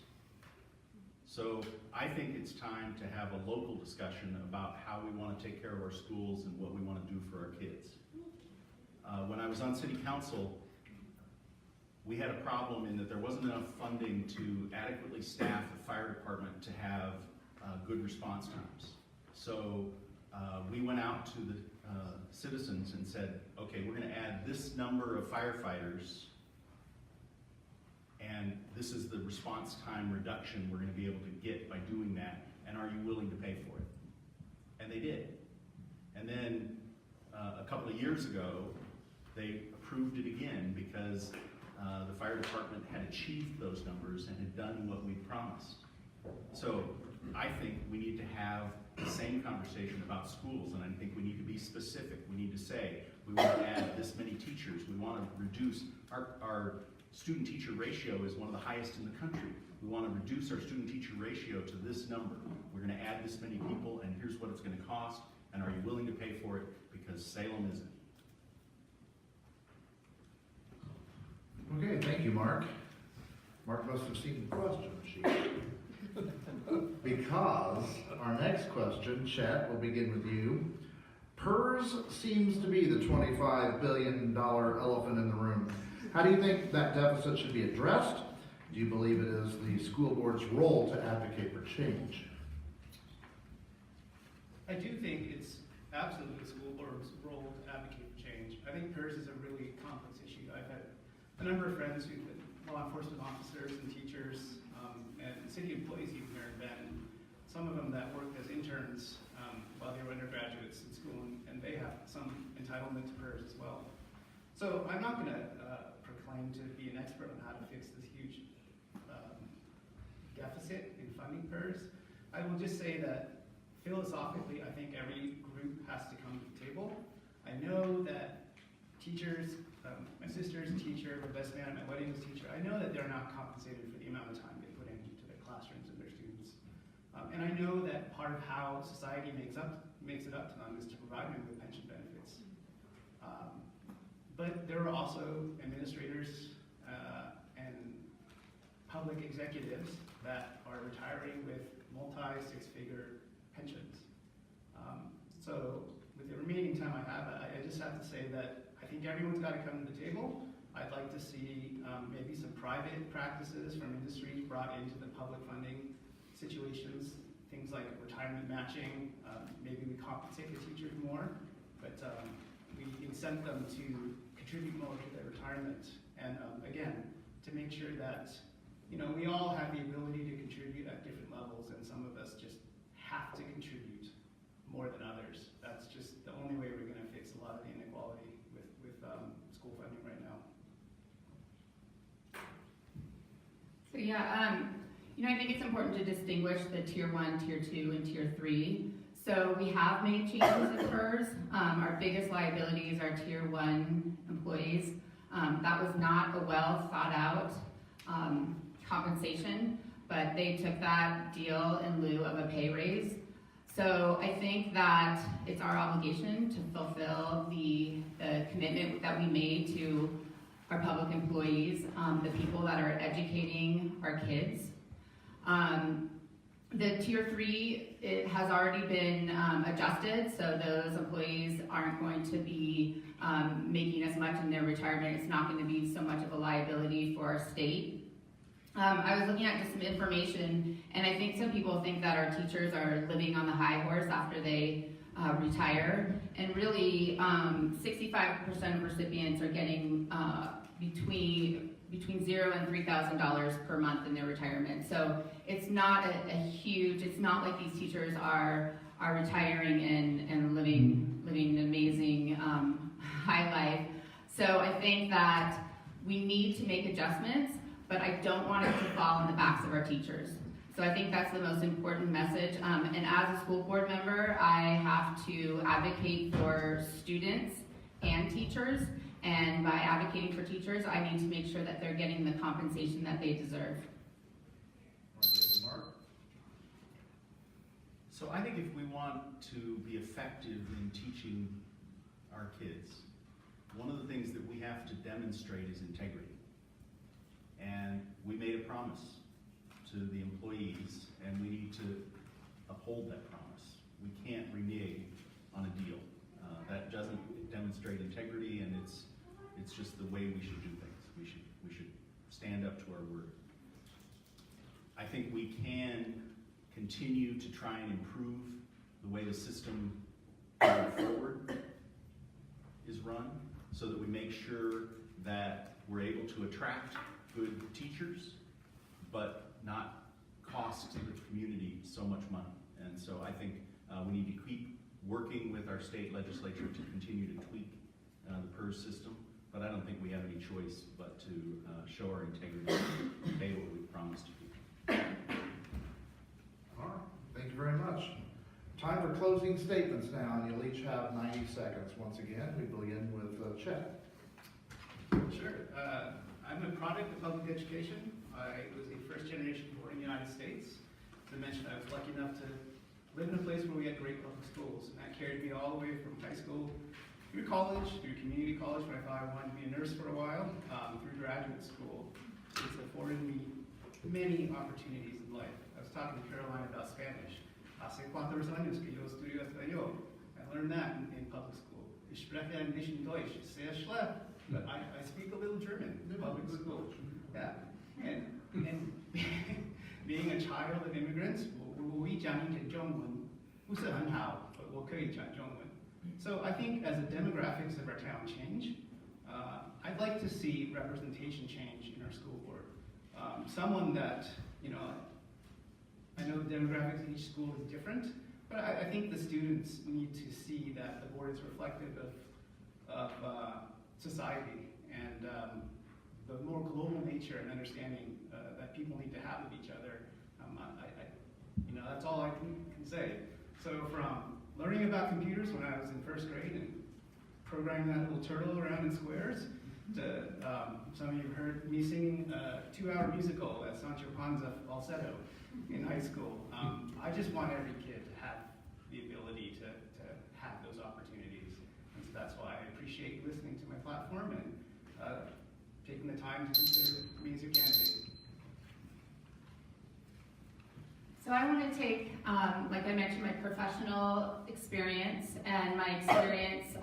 So I think it's time to have a local discussion about how we want to take care of our schools and what we want to do for our kids. When I was on city council, we had a problem in that there wasn't enough funding to adequately staff the fire department to have good response times. So we went out to the citizens and said, okay, we're going to add this number of firefighters, and this is the response time reduction we're going to be able to get by doing that, and are you willing to pay for it? And they did. And then a couple of years ago, they approved it again because the fire department had achieved those numbers and had done what we promised. So I think we need to have the same conversation about schools, and I think we need to be specific. We need to say, we want to add this many teachers. We want to reduce, our student-teacher ratio is one of the highest in the country. We want to reduce our student-teacher ratio to this number. We're going to add this many people, and here's what it's going to cost, and are you willing to pay for it? Because Salem isn't. Okay, thank you, Mark. Mark must have seen the question sheet. Because our next question, Chet, will begin with you. PERS seems to be the $25 billion elephant in the room. How do you think that deficit should be addressed? Do you believe it is the school board's role to advocate for change? I do think it's absolutely the school board's role to advocate for change. I think PERS is a really complex issue. I've had a number of friends who've been law enforcement officers and teachers and city employees even here in Bend. Some of them that worked as interns while they were undergraduates in school, and they have some entitlement to PERS as well. So I'm not going to proclaim to be an expert on how to fix this huge deficit in funding PERS. I will just say that philosophically, I think every group has to come to the table. I know that teachers, my sister's a teacher, my best man at my wedding was a teacher. I know that they're not compensated for the amount of time they put into their classrooms and their students. And I know that part of how society makes it up to them is to provide them with pension benefits. But there are also administrators and public executives that are retiring with multi-six-figure pensions. So with the remaining time I have, I just have to say that I think everyone's got to come to the table. I'd like to see maybe some private practices from industries brought into the public funding situations, things like retirement matching. Maybe we compensate the teachers more, but we incent them to contribute more to their retirement. And again, to make sure that we all have the ability to contribute at different levels, and some of us just have to contribute more than others. That's just the only way we're going to fix a lot of the inequality with school funding right now. So yeah, I think it's important to distinguish the tier 1, tier 2, and tier 3. So we have made changes in PERS. Our biggest liabilities are tier 1 employees. That was not a well thought out compensation, but they took that deal in lieu of a pay raise. So I think that it's our obligation to fulfill the commitment that we made to our public employees, the people that are educating our kids. The tier 3, it has already been adjusted, so those employees aren't going to be making as much in their retirement. It's not going to be so much of a liability for our state. I was looking at just some information, and I think some people think that our teachers are living on the high horse after they retire, and really 65% of recipients are getting between $0 and $3,000 per month in their retirement. So it's not it's not like these teachers are retiring and living an amazing high life. So I think that we need to make adjustments, but I don't want it to fall on the backs of our teachers. So I think that's the most important message. And as a school board member, I have to advocate for students and teachers. And by advocating for teachers, I need to make sure that they're getting the compensation that they deserve. Mark? So I think if we want to be effective in teaching our kids, one of the things that we have to demonstrate is integrity. And we made a promise to the employees, and we need to uphold that promise. We can't renege on a deal. That doesn't demonstrate integrity, and it's just the way we should do things. We should stand up to our word. I think we can continue to try and improve the way the system going forward is run, so that we make sure that we're able to attract good teachers, but not cost the community so much money. And so I think we need to keep working with our state legislature to continue to tweak the PERS system, but I don't think we have any choice but to show our integrity and pay what we promised to people. All right, thank you very much. Time for closing statements now, and you'll each have 90 seconds. Once again, we begin with Chet. Sure. I'm a product of public education. I was a first-generation born in the United States. As I mentioned, I was lucky enough to live in a place where we had great public schools, and that carried me all the way from high school through college, through community college, where I thought I wanted to be a nurse for a while, through graduate school. It's afforded me many opportunities in life. I I was talking to Caroline about Spanish. Hace cuantos años que yo estudio español. I learned that in public school. Ich spreche ein bisschen Deutsch, sehr schlecht, but I speak a little German in public school. Yeah, and being a child of immigrants, 我会讲一点中文，不是很好，我可以讲中文。So I think as the demographics of our town change, I'd like to see representation change in our school board. Someone that, I know the demographics of each school is different, but I think the students need to see that the board is reflective of society and the more global nature and understanding that people need to have of each other. That's all I can say. So from learning about computers when I was in first grade and programming that little turtle around in squares, to some of you have heard me sing a 2-hour musical at Sancho Panza falsetto in high school. I just want every kid to have the ability to have those opportunities. And so that's why I appreciate you listening to my platform and taking the time to consider me as your candidate. So I want to take, like I mentioned, my professional experience and my experience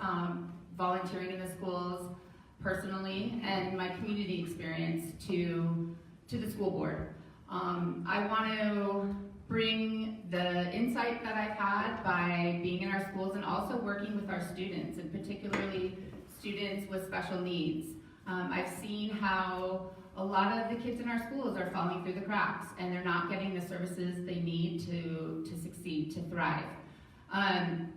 volunteering in the schools personally and my community experience to the school board. I want to bring the insight that I've had by being in our schools and also working with our students, and particularly students with special needs. I've seen how a lot of the kids in our schools are falling through the cracks and they're not getting the services they need to succeed, to thrive. I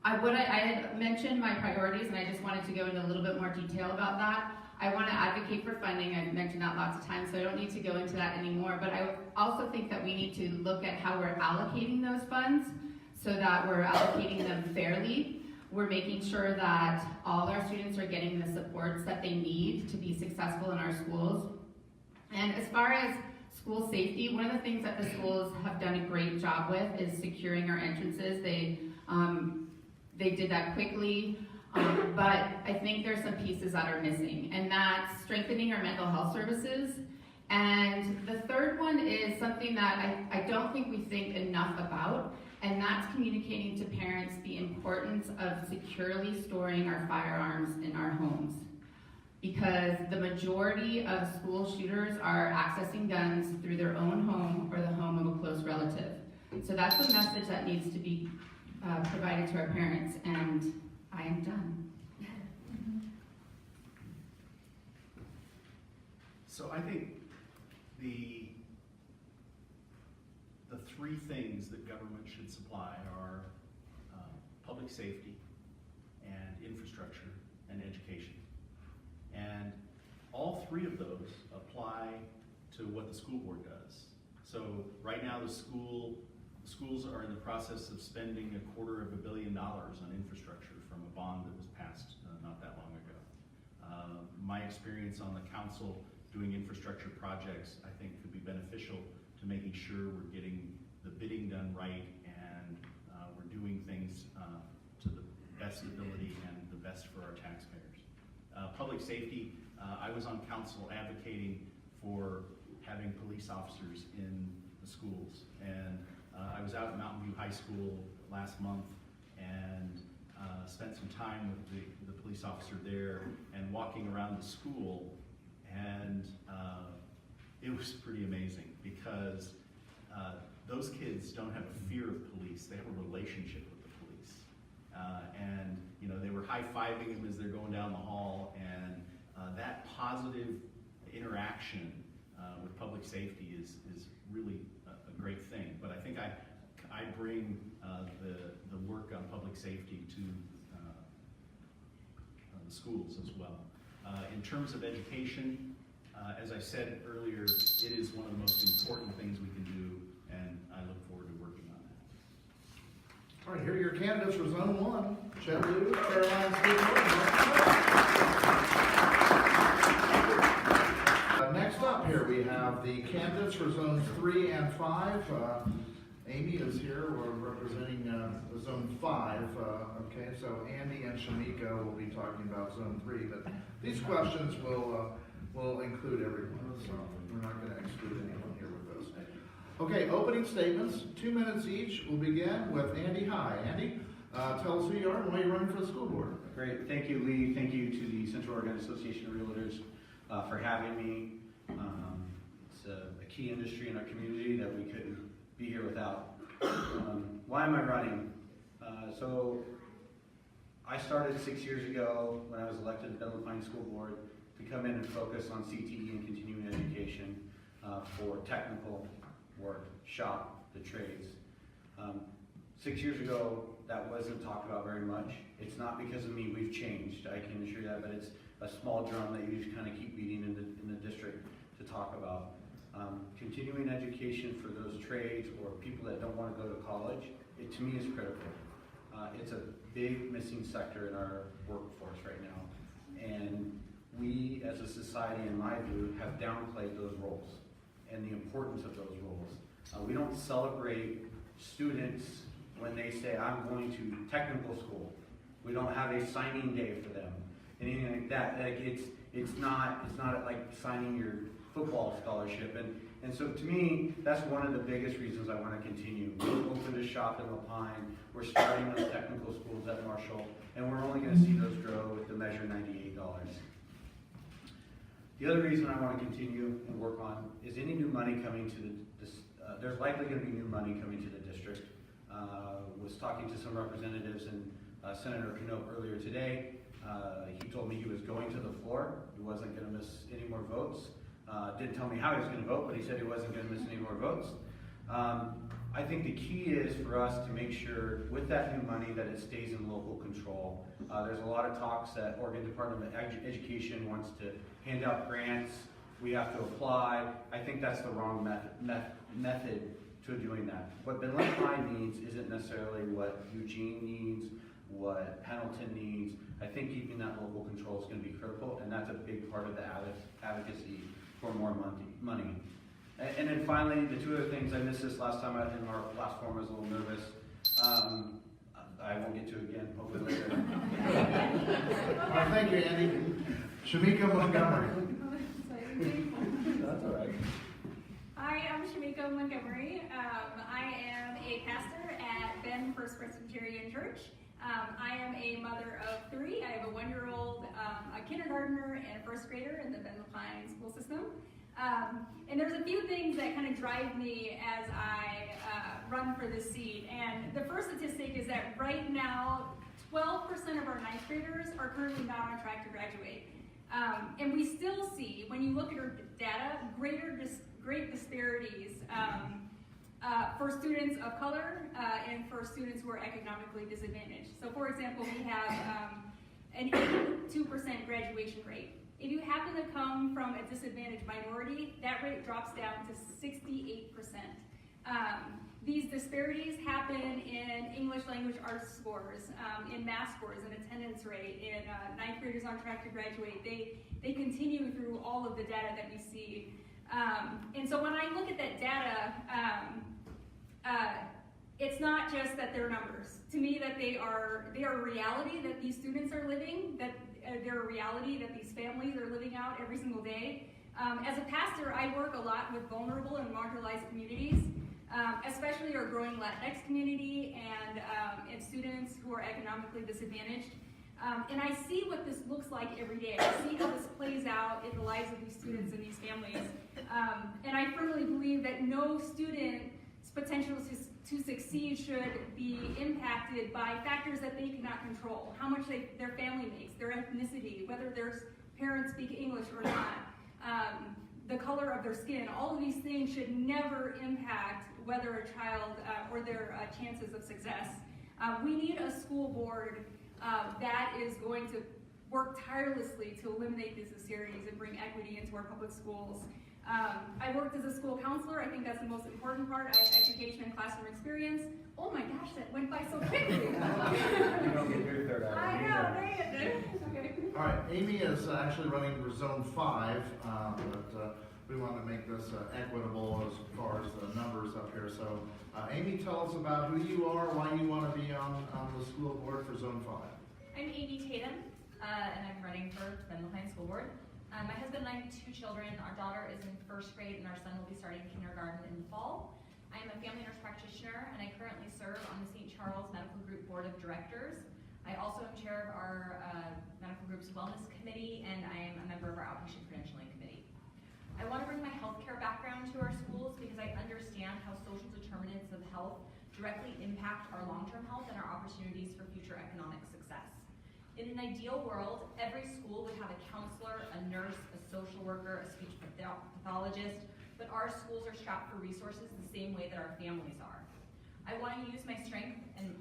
had mentioned my priorities and I just wanted to go into a little bit more detail about that. I want to advocate for funding. I've mentioned that lots of times, so I don't need to go into that anymore, but I also think that we need to look at how we're allocating those funds so that we're allocating them fairly. We're making sure that all our students are getting the supports that they need to be successful in our schools. And as far as school safety, one of the things that the schools have done a great job with is securing our entrances. They did that quickly, but I think there's some pieces that are missing, and that's strengthening our mental health services. And the third one is something that I don't think we think enough about, and that's communicating to parents the importance of securely storing our firearms in our homes. Because the majority of school shooters are accessing guns through their own home or the home of a close relative. So that's a message that needs to be provided to our parents, and I am done. So I think the three things that government should supply are public safety and infrastructure and education. And all three of those apply to what the school board does. So right now the schools are in the process of spending $250 million on infrastructure from a bond that was passed not that long ago. My experience on the council doing infrastructure projects, I think, could be beneficial to making sure we're getting the bidding done right and we're doing things to the best ability and the best for our taxpayers. Public safety, I was on council advocating for having police officers in the schools, and I was out at Mountain View High School last month and spent some time with the police officer there and walking around the school, and it was pretty amazing because those kids don't have a fear of police, they have a relationship with the police. And they were high-fiving them as they're going down the hall, and that positive interaction with public safety is really a great thing. But I think I bring the work on public safety to the schools as well. In terms of education, as I said earlier, it is one of the most important things we can do, and I look forward to working on that. All right, here are your candidates for Zone 1. Chad Lewis, Caroline Skidmore. Next up here, we have the candidates for Zones 3 and 5. Amy is here, we're representing Zone 5. Okay, so Andy and Shamika will be talking about Zone 3, but these questions will include everyone, so we're not going to exclude anyone here with us. Okay, opening statements, 2 minutes each. We'll begin with Andy High. Andy, tell us who you are and why you're running for the school board. Great, thank you, Lee. Thank you to the Central Oregon Association of Realtors for having me. It's a key industry in our community that we couldn't be here without. Why am I running? So I started 6 years ago when I was elected to the Benton Pine School Board to come in and focus on CTE and continuing education for technical work, shop, the trades. 6 years ago, that wasn't talked about very much. It's not because of me, we've changed, I can assure you that, but it's a small drum that you just kind of keep beating in the district to talk about. Continuing education for those trades or people that don't want to go to college, it to me is critical. It's a big missing sector in our workforce right now. And we as a society, in my view, have downplayed those roles and the importance of those roles. We don't celebrate students when they say, I'm going to technical school. We don't have a signing day for them, anything like that. Like it's not like signing your football scholarship. And so to me, that's one of the biggest reasons I want to continue. We're open to shop in La Pine. We're starting those technical schools at Marshall, and we're only going to see those grow with the measure $98. The other reason I want to continue and work on is any new money coming to there's likely going to be new money coming to the district. Was talking to some representatives and Senator Knope earlier today. He told me he was going to the floor. He wasn't going to miss any more votes. Didn't tell me how he was going to vote, but he said he wasn't going to miss any more votes. I think the key is for us to make sure with that new money that it stays in local control. There's a lot of talks that Oregon Department of Education wants to hand out grants. We have to apply. I think that's the wrong method to doing that. What Benton Pine needs isn't necessarily what Eugene needs, what Pendleton needs. I think keeping that local control is going to be critical, and that's a big part of the advocacy for more money. And then finally, the two other things, I missed this last time in our last forum, I was a little nervous. I won't get to it again, hopefully later. All right, thank you, Andy. Shamika Montgomery. That's all right. Hi, I'm Shamika Montgomery. I am a pastor at Ben First Presbyterian Church. I am a mother of three. I have a 1-year-old, a kindergartner, and a first grader in the Ben Pine school system. And there's a few things that kind of drive me as I run for this seat. And the first statistic is that right now, 12% of our ninth graders are currently not on track to graduate. And we still see, when you look at our data, great disparities for students of color and for students who are economically disadvantaged. So for example, we have an 82% graduation rate. If you happen to come from a disadvantaged minority, that rate drops down to 68%. These disparities happen in English language arts scores, in math scores, in attendance rate, in ninth graders on track to graduate. They continue through all of the data that we see. And so when I look at that data, it's not just that they're numbers. To me, that they are a reality that these students are living, that they're a reality that these families are living out every single day. As a pastor, I work a lot with vulnerable and marginalized communities, especially our growing Latinx community and students who are economically disadvantaged. And I see what this looks like every day. I see how this plays out in the lives of these students and these families. And I firmly believe that no student's potential to succeed should be impacted by factors that they cannot control. How much their family makes, their ethnicity, whether their parents speak English or not, the color of their skin. All of these things should never impact whether a child or their chances of success. We need a school board that is going to work tirelessly to eliminate these disparities and bring equity into our public schools. I worked as a school counselor. I think that's the most important part. I have education and classroom experience. Oh my gosh, that went by so quickly. You don't get your third out. I know, dang it. Okay. All right, Amy is actually running for Zone 5, but we want to make this equitable as far as the numbers up here. So, Amy, tell us about who you are, why you want to be on the school board for Zone 5. I'm Amy Tatum, and I'm running for Benton Pine School Board. My husband and I have 2 children. Our daughter is in first grade, and our son will be starting kindergarten in the fall. I am a family nurse practitioner, and I currently serve on the St. Charles Medical Group Board of Directors. I also am chair of our medical group's wellness committee, and I am a member of our outpatient credentialing committee. I want to bring my healthcare background to our schools because I understand how social determinants of health directly impact our long-term health and our opportunities for future economic success. In an ideal world, every school would have a counselor, a nurse, a social worker, a speech pathologist, but our schools are strapped for resources the same way that our families are. I want to use my strength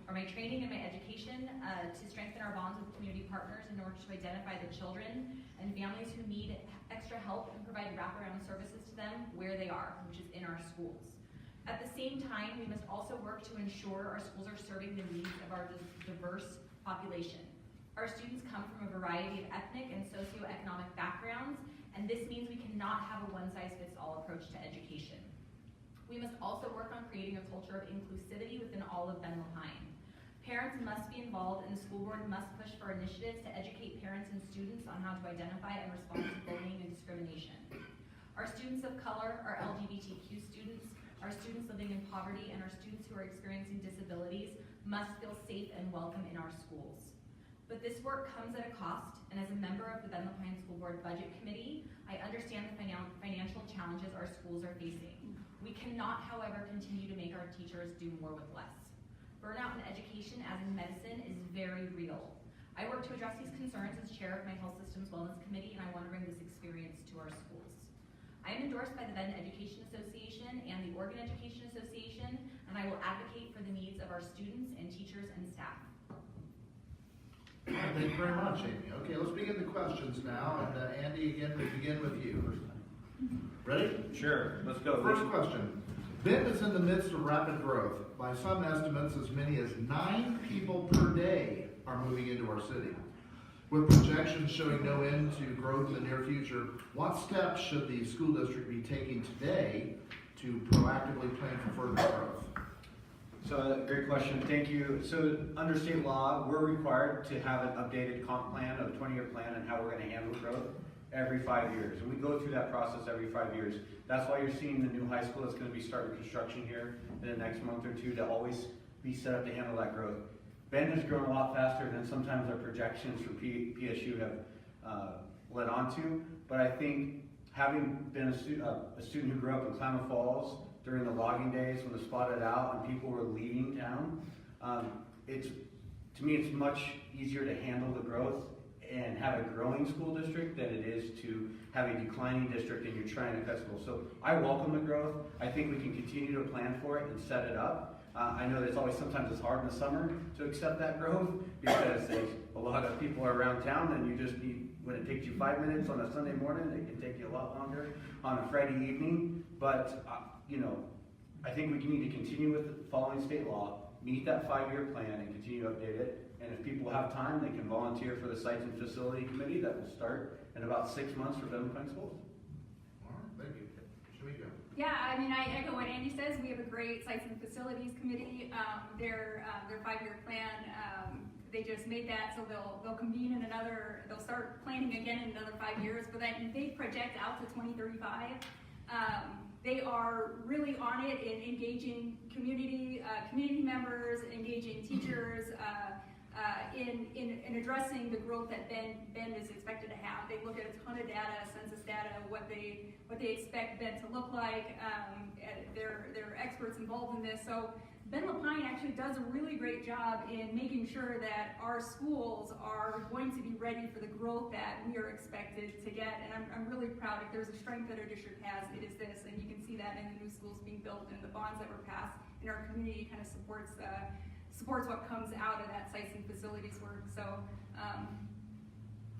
or my training and my education to strengthen our bonds with community partners in order to identify the children and families who need extra help and provide wraparound services to them where they are, which is in our schools. At the same time, we must also work to ensure our schools are serving the needs of our diverse population. Our students come from a variety of ethnic and socioeconomic backgrounds, and this means we cannot have a one-size-fits-all approach to education. We must also work on creating a culture of inclusivity within all of Ben Lapine. Parents must be involved, and the school board must push for initiatives to educate parents and students on how to identify and respond to bullying and discrimination. Our students of color, our LGBTQ students, our students living in poverty, and our students who are experiencing disabilities must feel safe and welcome in our schools. But this work comes at a cost, and as a member of the Ben Lapine School Board Budget Committee, I understand the financial challenges our schools are facing. We cannot, however, continue to make our teachers do more with less. Burnout in education, as in medicine, is very real. I work to address these concerns as chair of my Health Systems Wellness Committee, and I want to bring this experience to our schools. I am endorsed by the Ben Education Association and the Oregon Education Association, and I will advocate for the needs of our students and teachers and staff. Thank you very much, Amy. Okay, let's begin the questions now, and Andy, again, we begin with you. Ready? Sure, let's go. First question. Bend is in the midst of rapid growth. By some estimates, as many as 9 people per day are moving into our city. With projections showing no end to growth in the near future, what steps should the school district be taking today to proactively plan for further growth? So, great question, thank you. So, under state law, we're required to have an updated comp plan, a 20-year plan on how we're going to handle growth every 5 years. And we go through that process every 5 years. That's why you're seeing the new high school that's going to be starting construction here in the next month or two to always be set up to handle that growth. Bend has grown a lot faster than sometimes our projections for PSU have led on to. But I think having been a student who grew up in Klamath Falls during the logging days when the spotted out and people were leaving town, to me it's much easier to handle the growth and have a growing school district than it is to have a declining district and you're trying to cut schools. So I welcome the growth. I think we can continue to plan for it and set it up. I know that sometimes it's hard in the summer to accept that growth because a lot of people are around town and you just need, when it takes you 5 minutes on a Sunday morning, it can take you a lot longer on a Friday evening. But, I think we need to continue with following state law, meet that 5-year plan and continue to update it. And if people have time, they can volunteer for the Sites and Facility Committee that will start in about 6 months for Ben Lapine Schools. All right, thank you. Shamika. Yeah, I mean, I echo what Andy says. We have a great Sites and Facilities Committee. Their 5-year plan, they just made that, so they'll convene in they'll start planning again in another 5 years, but then they project out to 2035. They are really on it in engaging community members, engaging teachers, in addressing the growth that Bend is expected to have. They look at a ton of data, census data, what they expect Bend to look like. They're experts involved in this. So Ben Lapine actually does a really great job in making sure that our schools are going to be ready for the growth that we are expected to get. And I'm really proud. If there's a strength that our district has, it is this. And you can see that in the new schools being built and the bonds that were passed in our community kind of supports what comes out of that sites and facilities work. So,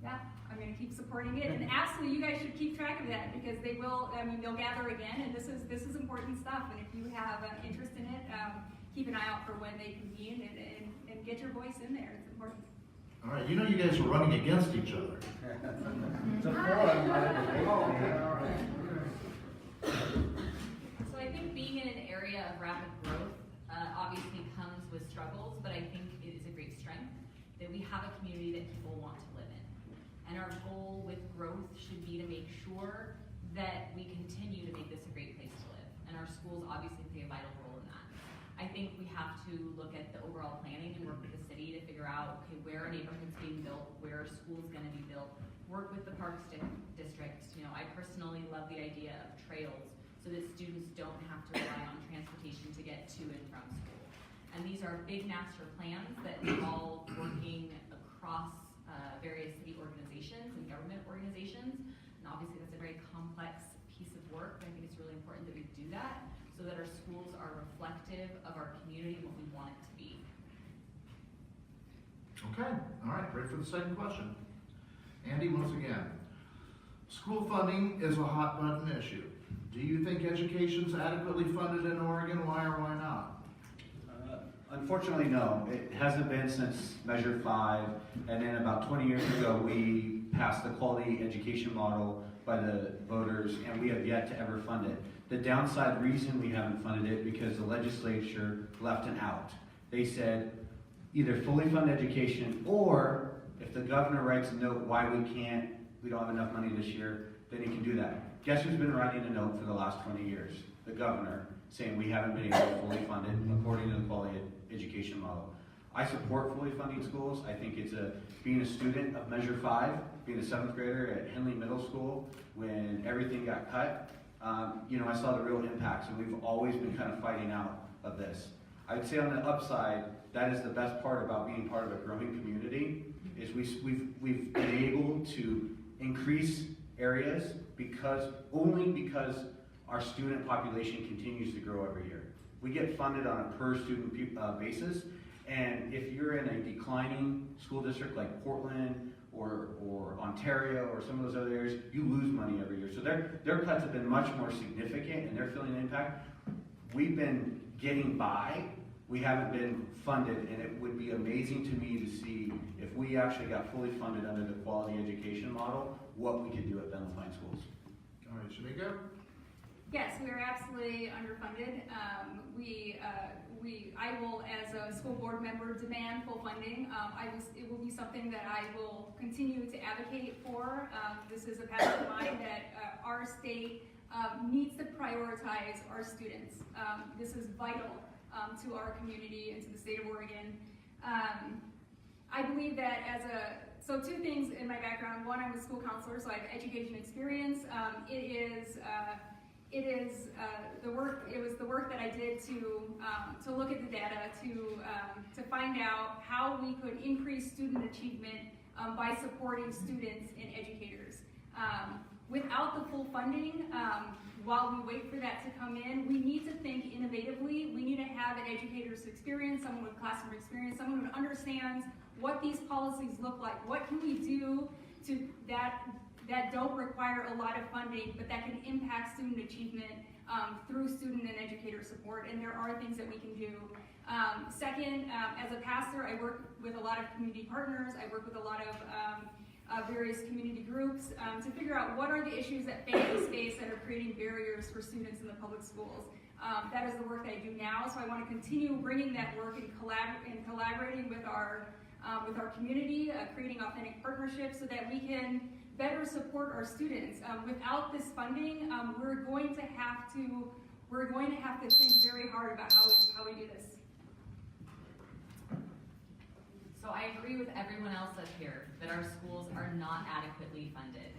yeah, I'm going to keep supporting it, and absolutely, you guys should keep track of that because they will. I mean, they'll gather again, and this is important stuff. And if you have an interest in it, keep an eye out for when they convene and get your voice in there. It's important. All right, you guys are running against each other. It's a forum, So I think being in an area of rapid growth obviously comes with struggles, but I think it is a great strength that we have a community that people want to live in. And our goal with growth should be to make sure that we continue to make this a great place to live. and our schools obviously play a vital role in that. I think we have to look at the overall planning and work with the city to figure out, okay, where are neighborhoods being built, where are schools gonna be built, work with the Parks District. You know, I personally love the idea of trails so that students don't have to rely on transportation to get to and from school. And these are big master plans that involve working across various city organizations and government organizations. And obviously that's a very complex piece of work, but I think it's really important that we do that so that our schools are reflective of our community and what we want it to be. Okay, all right, ready for the second question. Andy, once again, school funding is a hot button issue. Do you think education's adequately funded in Oregon? Why or why not? Unfortunately, no. It hasn't been since Measure 5, and then about 20 years ago, we passed the quality education model by the voters, and we have yet to ever fund it. The downside reason we haven't funded it because the legislature left an out. They said either fully fund education, or if the governor writes a note why we don't have enough money this year, then he can do that. Guess who's been writing a note for the last 20 years? The governor, saying we haven't been able to fully fund it according to the quality education model. I support fully funding schools. I think it's being a student of Measure 5, being a 7th grader at Henley Middle School when everything got cut. I saw the real impacts, and we've always been kind of fighting out of this. I'd say on the upside, that is the best part about being part of a growing community, is we've been able to increase areas only because our student population continues to grow every year. We get funded on a per student basis, and if you're in a declining school district like Portland or Ontario or some of those other areas, you lose money every year. So their cuts have been much more significant, and they're feeling the impact. We've been getting by. We haven't been funded, and it would be amazing to me to see if we actually got fully funded under the quality education model, what we could do at Benton Fine Schools. All right, Shamika? Yes, we are absolutely underfunded. I will, as a school board member, demand full funding. It will be something that I will continue to advocate for. This is a passion of mine that our state needs to prioritize our students. This is vital to our community and to the state of Oregon. I believe that so two things in my background. One, I'm a school counselor, so I have education experience. It was the work that I did to look at the data, to find out how we could increase student achievement by supporting students and educators. Without the full funding, while we wait for that to come in, we need to think innovatively. We need to have an educator's experience, someone with classroom experience, someone who understands what these policies look like. What can we do that don't require a lot of funding, but that can impact student achievement through student and educator support, and there are things that we can do. Second, as a pastor, I work with a lot of community partners. I work with a lot of various community groups to figure out what are the issues that families face that are creating barriers for students in the public schools. That is the work that I do now, so I want to continue bringing that work and collaborating with our community, creating authentic partnerships so that we can better support our students. Without this funding, we're going to have to think very hard about how we do this. So I agree with everyone else up here that our schools are not adequately funded.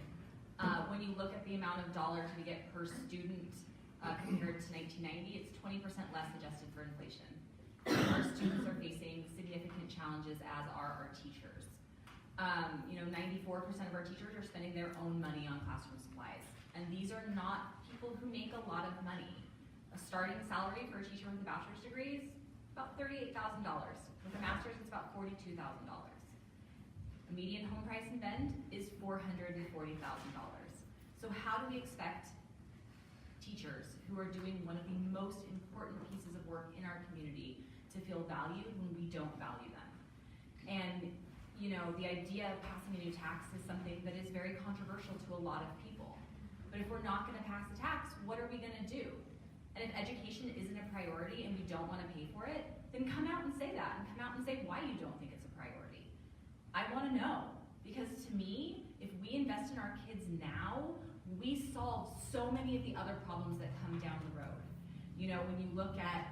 When you look at the amount of dollars we get per student compared to 1990, it's 20% less adjusted for inflation. Our students are facing significant challenges, as are our teachers. 94% of our teachers are spending their own money on classroom supplies. And these are not people who make a lot of money. A starting salary for a teacher with a bachelor's degree is about $38,000. With a master's, it's about $42,000. A median home price in Bend is $440,000. So how do we expect teachers who are doing one of the most important pieces of work in our community to feel valued when we don't value them? And the idea of passing a new tax is something that is very controversial to a lot of people. But if we're not going to pass a tax, what are we going to do? And if education isn't a priority and we don't want to pay for it, then come out and say that, and come out and say why you don't think it's a priority. I want to know, because to me, if we invest in our kids now, we solve so many of the other problems that come down the road. You know, when you look at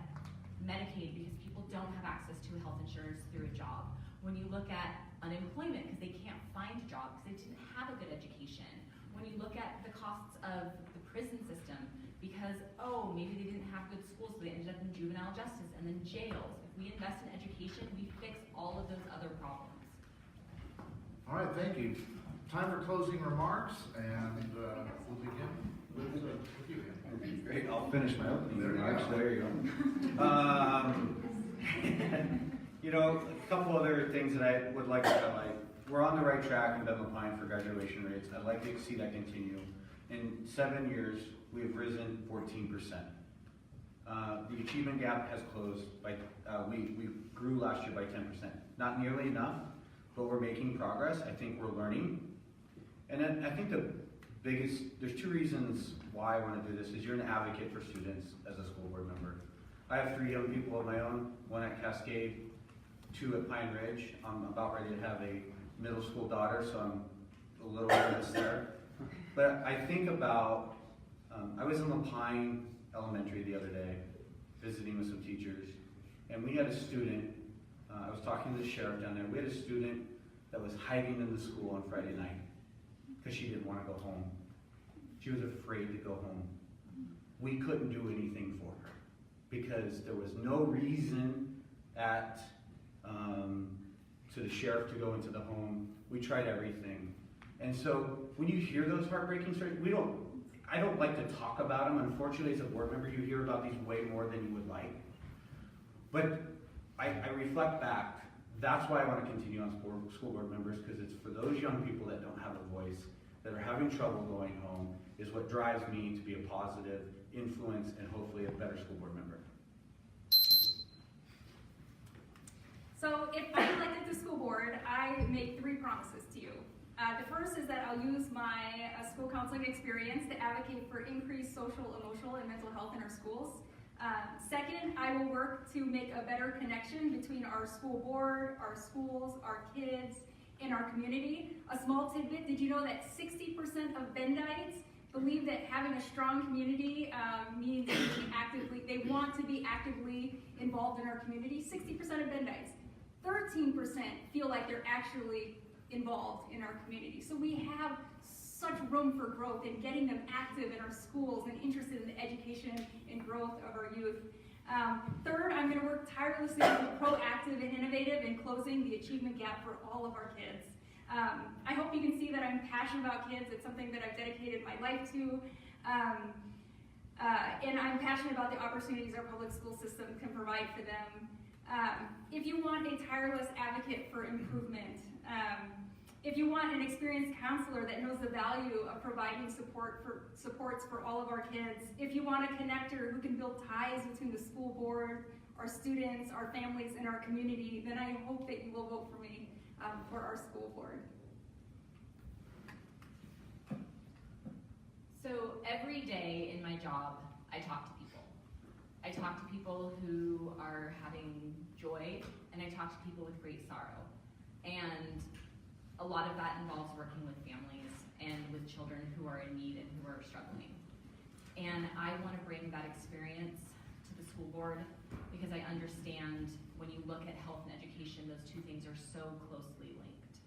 Medicaid, because people don't have access to health insurance through a job. When you look at unemployment, because they can't find a job, because they didn't have a good education. When you look at the costs of the prison system, because, oh, maybe they didn't have good schools, so they ended up in juvenile justice and then jails. If we invest in education, we fix all of those other problems. All right, thank you. Time for closing remarks, and we'll begin with you, Andy. Great, I'll finish my opening There you remarks. go. There you go. You know, a couple other things that I would like to highlight. We're on the right track in Bedlam Pine for graduation rates. I'd like to see that continue. In 7 years, we've risen 14%. The achievement gap has closed by, we grew last year by 10%. Not nearly enough, but we're making progress. I think we're learning. And then I think there's 2 reasons why I want to do this. Is you're an advocate for students as a school board member. I have 3 young people of my own, 1 at Cascade, 2 at Pine Ridge. I'm about ready to have a middle school daughter, so I'm a little nervous there. But I think about, I was in La Pine Elementary the other day, visiting with some teachers, and we had a student, I was talking to the sheriff down there, we had a student that was hiding in the school on Friday night because she didn't want to go home. She was afraid to go home. We couldn't do anything for her because there was no reason to the sheriff to go into the home. We tried everything. And so when you hear those heartbreaking stories, I don't like to talk about them. Unfortunately, as a board member, you hear about these way more than you would like. But I reflect back. That's why I want to continue on school board members, because it's for those young people that don't have a voice, that are having trouble going home, is what drives me to be a positive influence and hopefully a better school board member. So if I'm elected to school board, I make 3 promises to you. The first is that I'll use my school counseling experience to advocate for increased social, emotional, and mental health in our schools. Second, I will work to make a better connection between our school board, our schools, our kids, and our community. A small tidbit, did you know that 60% of Bendites believe that having a strong community means they want to be actively involved in our community? 60% of Bendites. 13% feel like they're actually involved in our community. So we have such room for growth in getting them active in our schools and interested in the education and growth of our youth. Third, I'm going to work tirelessly to be proactive and innovative in closing the achievement gap for all of our kids. I hope you can see that I'm passionate about kids. It's something that I've dedicated my life to. And I'm passionate about the opportunities our public school system can provide for them. If you want a tireless advocate for improvement, if you want an experienced counselor that knows the value of providing supports for all of our kids, if you want a connector who can build ties between the school board, our students, our families, and our community, then I hope that you will vote for me for our school board. So every day in my job, I talk to people. I talk to people who are having joy, and I talk to people with great sorrow. And a lot of that involves working with families and with children who are in need and who are struggling. And I want to bring that experience to the school board because I understand when you look at health and education, those 2 things are so closely linked.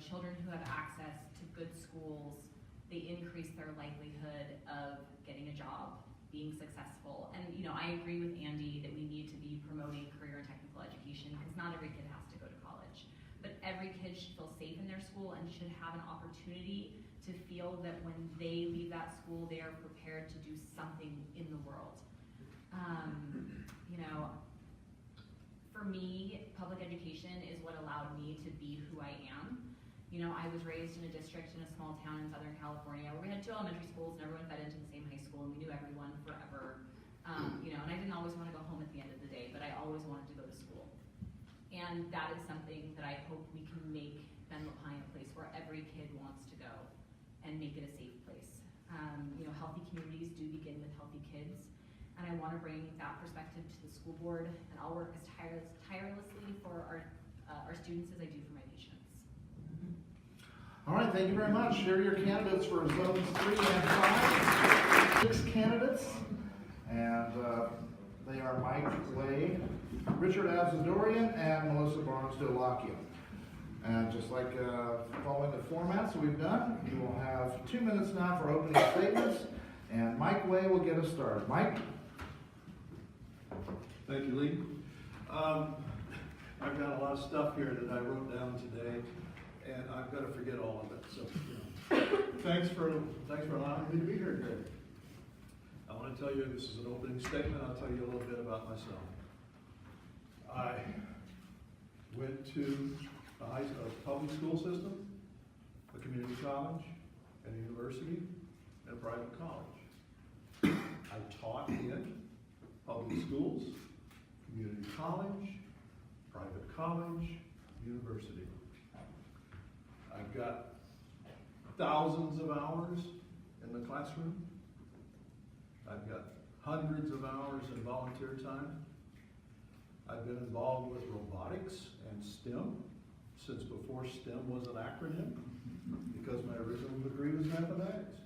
Children who have access to good schools, they increase their likelihood of getting a job, being successful. And I agree with Andy that we need to be promoting career and technical education because not every kid has to go to college. But every kid should feel safe in their school and should have an opportunity to feel that when they leave that school, they are prepared to do something in the world. For me, public education is what allowed me to be who I am. I was raised in a district in a small town in Southern California where we had 2 elementary schools and everyone fed into the same high school and we knew everyone forever. And I didn't always want to go home at the end of the day, but I always wanted to go to school. And that is something that I hope we can make Ben LaPine a place where every kid wants to go and make it a safe place. Healthy communities do begin with healthy kids. And I want to bring that perspective to the school board, and I'll work as tirelessly for our students as I do for my patients. All right, thank you very much. Here are your candidates for zones 3 and 5. 6 candidates. And they are Mike Way, Richard Abzadorian, and Melissa Barnes-Delakia. And just like following the formats that we've done, you will have 2 minutes now for opening statements, and Mike Way will get us started. Mike? Thank you, Lee. I've got a lot of stuff here that I wrote down today, and I've got to forget all of it. So, thanks for allowing me to be here today. I want to tell you, this is an opening statement. I'll tell you a little bit about myself. I went to a public school system, a community college, and a university, and a private college. I taught in public schools, community college, private college, university. I've got thousands of hours in the classroom. I've got hundreds of hours in volunteer time. I've been involved with robotics and STEM since before STEM was an acronym, because my original degree was mathematics.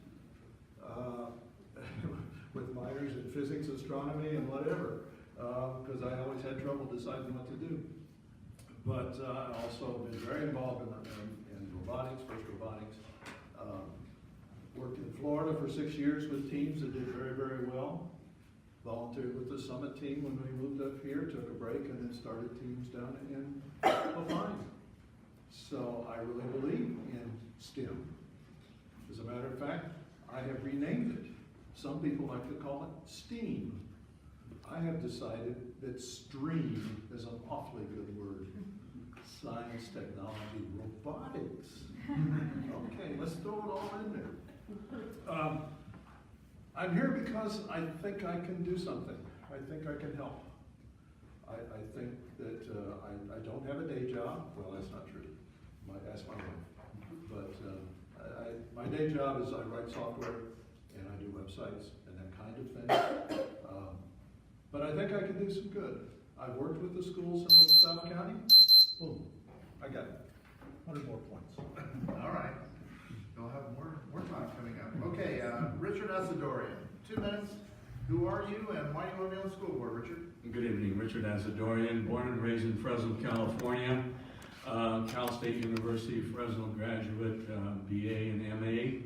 With minors in physics, astronomy, and whatever, because I always had trouble deciding what to do. But I also been very involved in robotics, first robotics. Worked in Florida for 6 years with teams that did very, very well. Volunteered with the Summit team when we moved up here, took a break, and then started teams down in Ohio. So I really believe in STEM. As a matter of fact, I have renamed it. Some people like to call it STEAM. I have decided that STREAM is an awfully good word. Science, technology, robotics. Okay, let's throw it all in there. I'm here because I think I can do something. I think I can help. I think that I don't have a day job. Well, that's not true. Ask my wife. But my day job is I write software and I do websites and that kind of thing. But I think I can do some good. I've worked with the schools in South County. Boom, I got 100 more points. All right. You'll have more time coming up. Okay, Richard Abzadorian, 2 minutes. Who are you and why do you want to be on the school board, Richard? Good evening, Richard Abzadorian, born and raised in Fresno, California. Cal State University, Fresno graduate, BA and MA.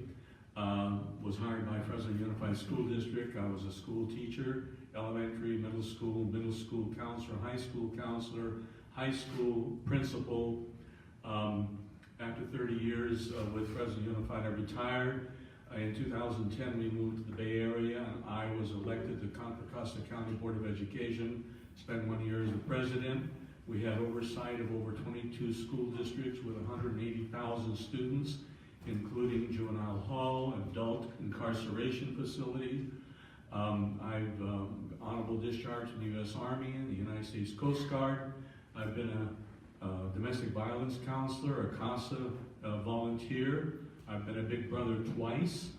Was hired by Fresno Unified School District. I was a school teacher, elementary, middle school counselor, high school principal. After 30 years with Fresno Unified, I retired. In 2010, we moved to the Bay Area, and I was elected to Contra Costa County Board of Education, spent 1 year as the president. We had oversight of over 22 school districts with 180,000 students, including juvenile hall, adult incarceration facilities. I've honorable discharge from the U.S. Army and the United States Coast Guard. I've been a domestic violence counselor, a CASA volunteer. I've been a big brother twice,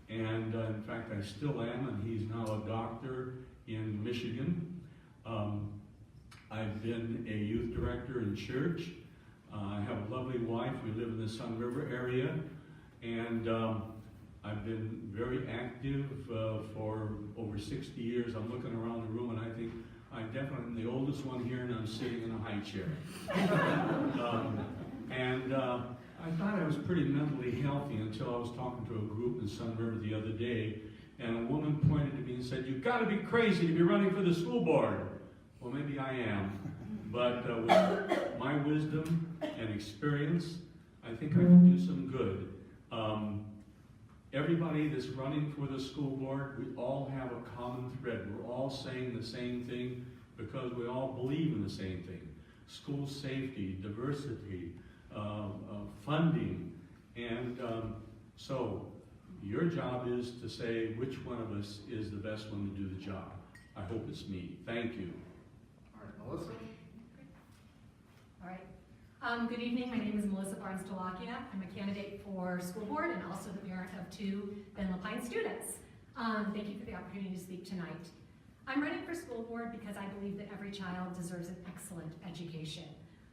and in fact I still am, and he's now a doctor in Michigan. I've been a youth director in church. I have a lovely wife. We live in the Sun River area, and I've been very active for over 60 years. I'm looking around the room and I think I definitely am the oldest one here, and I'm sitting in a high chair. I thought I was pretty mentally healthy until I was talking to a group in Sun River the other day, and a woman pointed to me and said, "You've got to be crazy to be running for the school board." Well, maybe I am, but with my wisdom and experience, I think I can do some good. Everybody that's running for the school board, we all have a common thread. We're all saying the same thing because we all believe in the same thing. School safety, diversity, funding, and so your job is to say which one of us is the best one to do the job. I hope it's me. Thank you. All right, Melissa? All right. Good evening. My name is Melissa Barnes-Delakia. I'm a candidate for school board and also the parent of 2 Ben Lapine students. Thank you for the opportunity to speak tonight. I'm running for school board because I believe that every child deserves an excellent education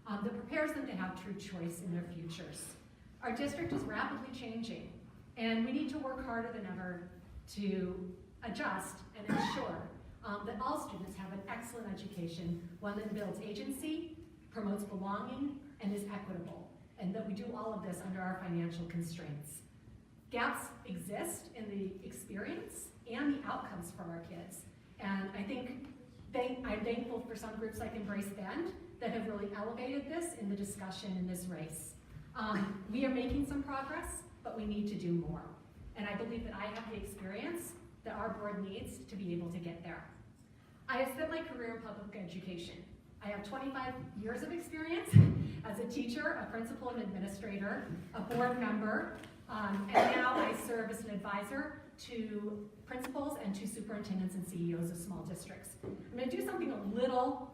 that prepares them to have true choice in their futures. Our district is rapidly changing, and we need to work harder than ever to adjust and ensure that all students have an excellent education, one that builds agency, promotes belonging, and is equitable, and that we do all of this under our financial constraints. Gaps exist in the experience and the outcomes for our kids, and I think I'm thankful for some groups like Embrace Bend that have really elevated this in the discussion in this race. We are making some progress, but we need to do more. And I believe that I have the experience that our board needs to be able to get there. I have spent my career in public education. I have 25 years of experience as a teacher, a principal and administrator, a board member, and now I serve as an advisor to principals and to superintendents and CEOs of small districts. I'm going to do something a little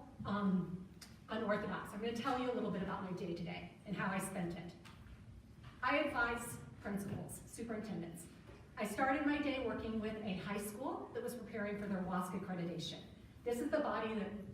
unorthodox. I'm going to tell you a little bit about my day today and how I spent it. I advise principals, superintendents. I started my day working with a high school that was preparing for their WASC accreditation. This is the body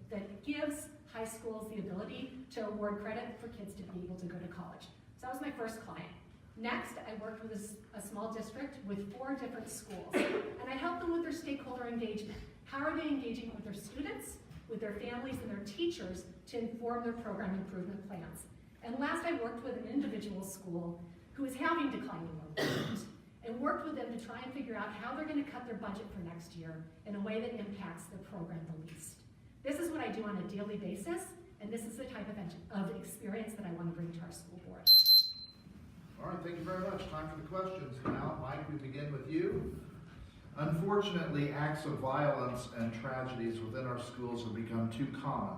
that gives high schools the ability to award credit for kids to be able to go to college. So that was my first client. Next, I worked with a small district with 4 different schools, and I helped them with their stakeholder engagement. How are they engaging with their students, with their families, and their teachers to inform their program improvement plans? And last, I worked with an individual school who is having declining enrollment, and worked with them to try and figure out how they're going to cut their budget for next year in a way that impacts the program the least. This is what I do on a daily basis, and this is the type of experience that I want to bring to our school board. All right, thank you very much. Time for the questions now. Mike, we begin with you. Unfortunately, acts of violence and tragedies within our schools have become too common.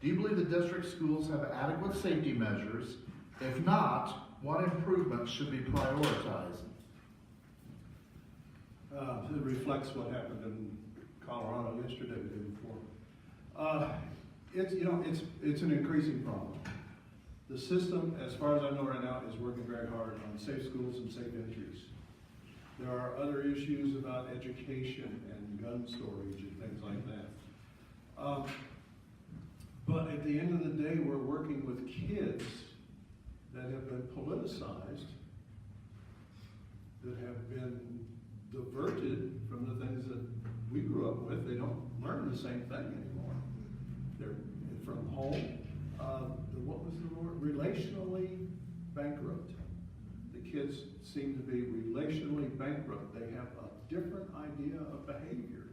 Do you believe the district schools have adequate safety measures? If not, what improvements should be prioritized? It reflects what happened in Colorado yesterday, the day before. It's an increasing problem. The system, as far as I know right now, is working very hard on safe schools and safe entries. There are other issues about education and gun storage and things like that. But at the end of the day, we're working with kids that have been politicized, that have been diverted from the things that we grew up with. They don't learn the same thing anymore. They're from home. What was the word? Relationally bankrupt. The kids seem to be relationally bankrupt. They have a different idea of behavior.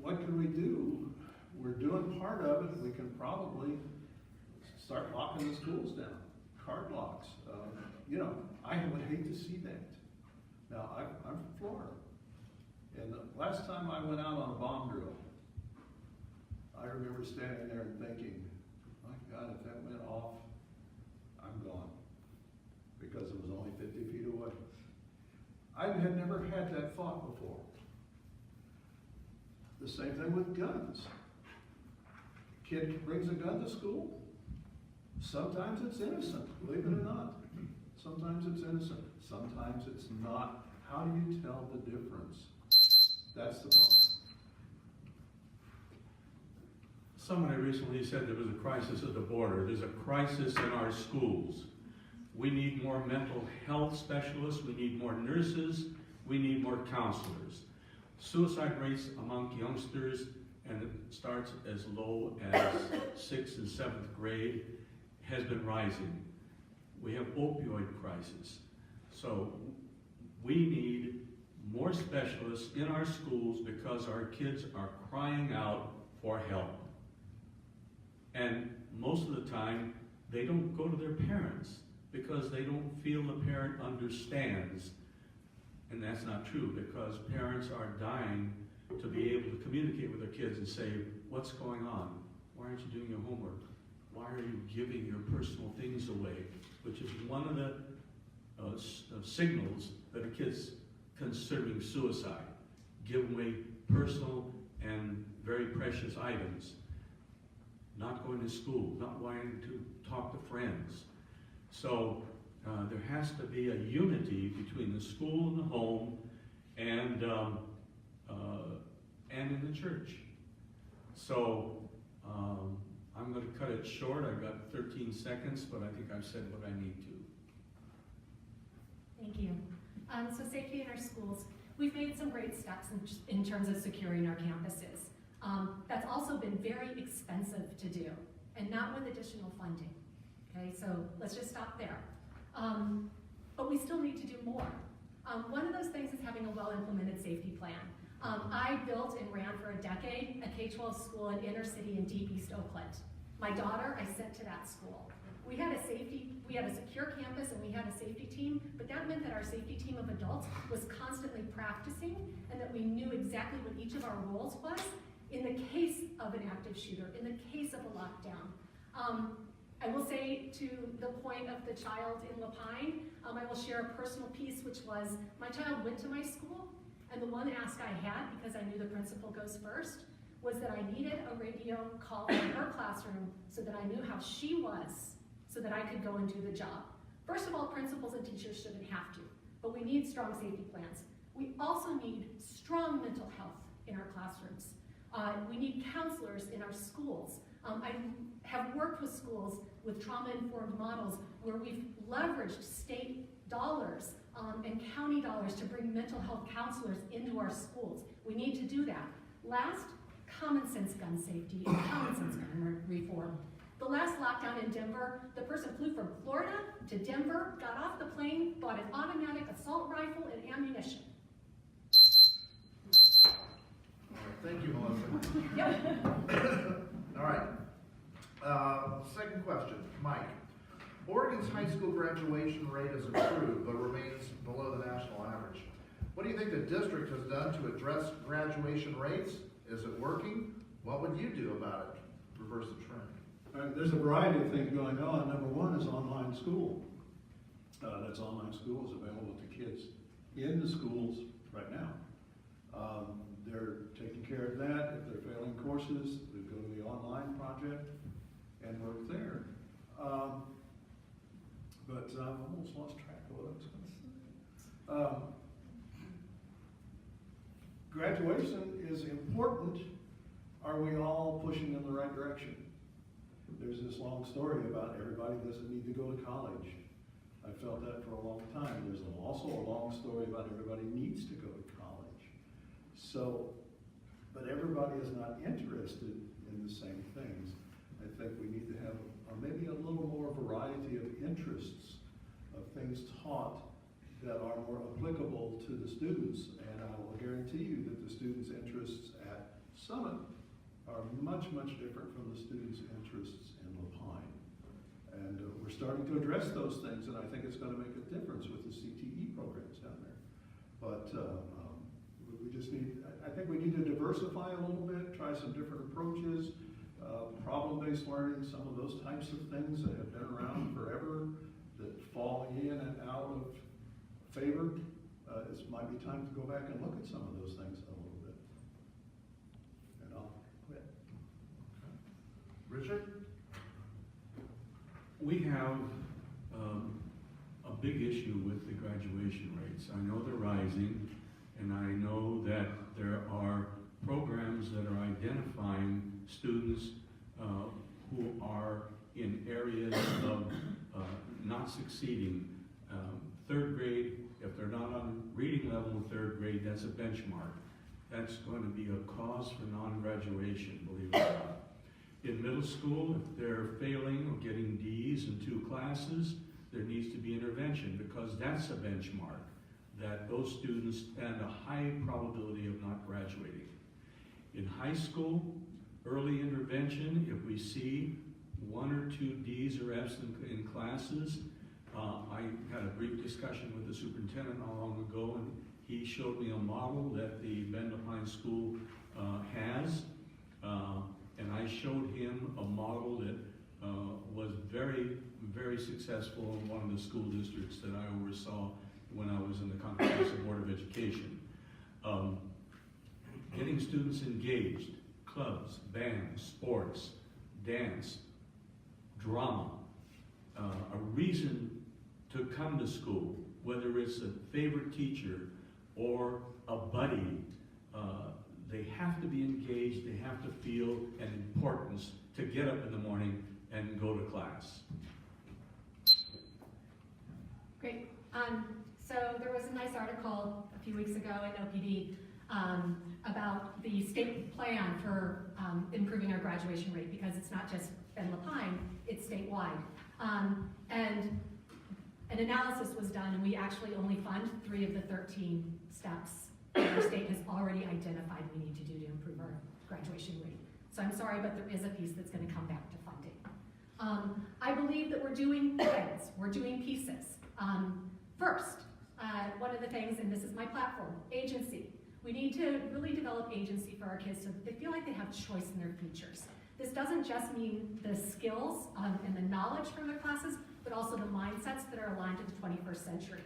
What can we do? We're doing part of it. We can probably start locking the schools down. Card locks. I would hate to see that. Now, I'm from Florida. And the last time I went out on a bomb drill, I remember standing there and thinking, my God, if that went off, I'm gone. Because it was only 50 feet away. I had never had that thought before. The same thing with guns. Kid brings a gun to school. Sometimes it's innocent, believe it or not. Sometimes it's innocent. Sometimes it's not. How do you tell the difference? That's the problem. Somebody recently said there was a crisis at the border. There's a crisis in our schools. We need more mental health specialists. We need more nurses. We need more counselors. Suicide rates among youngsters, and it starts as low as 6th and 7th grade, has been rising. We have opioid crisis. So we need more specialists in our schools because our kids are crying out for help. And most of the time, they don't go to their parents because they don't feel the parent understands. And that's not true, because parents are dying to be able to communicate with their kids and say, what's going on? Why aren't you doing your homework? Why are you giving your personal things away? Which is one of the signals that a kid's considering suicide. Give away personal and very precious items. Not going to school, not wanting to talk to friends. So there has to be a unity between the school and the home and in the church. So I'm going to cut it short. I've got 13 seconds, but I think I've said what I need to. Thank you. So safety in our schools. We've made some great steps in terms of securing our campuses. That's also been very expensive to do, and not with additional funding. Okay, so let's just stop there. But we still need to do more. One of those things is having a well-implemented safety plan. I built and ran for a decade a K-12 school in inner city in deep East Oakland. My daughter, I sent to that school. We had a secure campus and we had a safety team, but that meant that our safety team of adults was constantly practicing and that we knew exactly what each of our roles was in the case of an active shooter, in the case of a lockdown. I will say, to the point of the child in Lapine, I will share a personal piece, which was my child went to my school, and the one ask I had, because I knew the principal goes first, was that I needed a radio call in her classroom so that I knew how she was, so that I could go and do the job. First of all, principals and teachers shouldn't have to, but we need strong safety plans. We also need strong mental health in our classrooms. We need counselors in our schools. I have worked with schools with trauma-informed models where we've leveraged state dollars and county dollars to bring mental health counselors into our schools. We need to do that. Last, common sense gun safety and common sense gun reform. The last lockdown in Denver, the person flew from Florida to Denver, got off the plane, bought an automatic assault rifle and ammunition. All right, thank you, Melissa. All right. Second question, Mike. Oregon's high school graduation rate has improved, but remains below the national average. What do you think the district has done to address graduation rates? Is it working? What would you do about it? Reverse the trend. There's a variety of things going on. Number one is online school. That's online school is available to kids in the schools right now. They're taking care of that. If they're failing courses, they go to the online project and work there. But I've almost lost track of what I was going to say. Graduation is important. Are we all pushing in the right direction? There's this long story about everybody doesn't need to go to college. I felt that for a long time. There's also a long story about everybody needs to go to college. So, but everybody is not interested in the same things. I think we need to have maybe a little more variety of interests, of things taught that are more applicable to the students. And I will guarantee you that the students' interests at Summit are much, much different from the students' interests in Lapine. And we're starting to address those things, and I think it's going to make a difference with the CTE programs down there. But we just need, I think we need to diversify a little bit, try some different approaches, problem-based learning, some of those types of things that have been around forever, that fall in and out of favor. It might be time to go back and look at some of those things a little bit. And I'll quit. Richard? We have a big issue with the graduation rates. I know they're rising, and I know that there are programs that are identifying students who are in areas of not succeeding. Third grade, if they're not on reading level in third grade, that's a benchmark. That's going to be a cause for non-graduation, believe it or not. In middle school, if they're failing or getting D's in 2 classes, there needs to be intervention, because that's a benchmark that those students stand a high probability of not graduating. In high school, early intervention, if we see 1 or 2 D's or F's in classes, I had a brief discussion with the superintendent not long ago, and he showed me a model that the Bend Lapine School has, and I showed him a model that was very, very successful in one of the school districts that I oversaw when I was in the Comprehensive Board of Education. Getting students engaged, clubs, bands, sports, dance, drama, a reason to come to school, whether it's a favorite teacher or a buddy. They have to be engaged, they have to feel an importance to get up in the morning and go to class. Great. So there was a nice article a few weeks ago in OPD about the state plan for improving our graduation rate, because it's not just Ben Lapine, it's statewide. And an analysis was done, and we actually only fund 3 of the 13 steps that our state has already identified we need to do to improve our graduation rate. So I'm sorry, but there is a piece that's going to come back to funding. I believe that we're doing things, we're doing pieces. First, one of the things, and this is my platform, agency. We need to really develop agency for our kids so that they feel like they have choice in their futures. This doesn't just mean the skills and the knowledge from their classes, but also the mindsets that are aligned to the 21st century.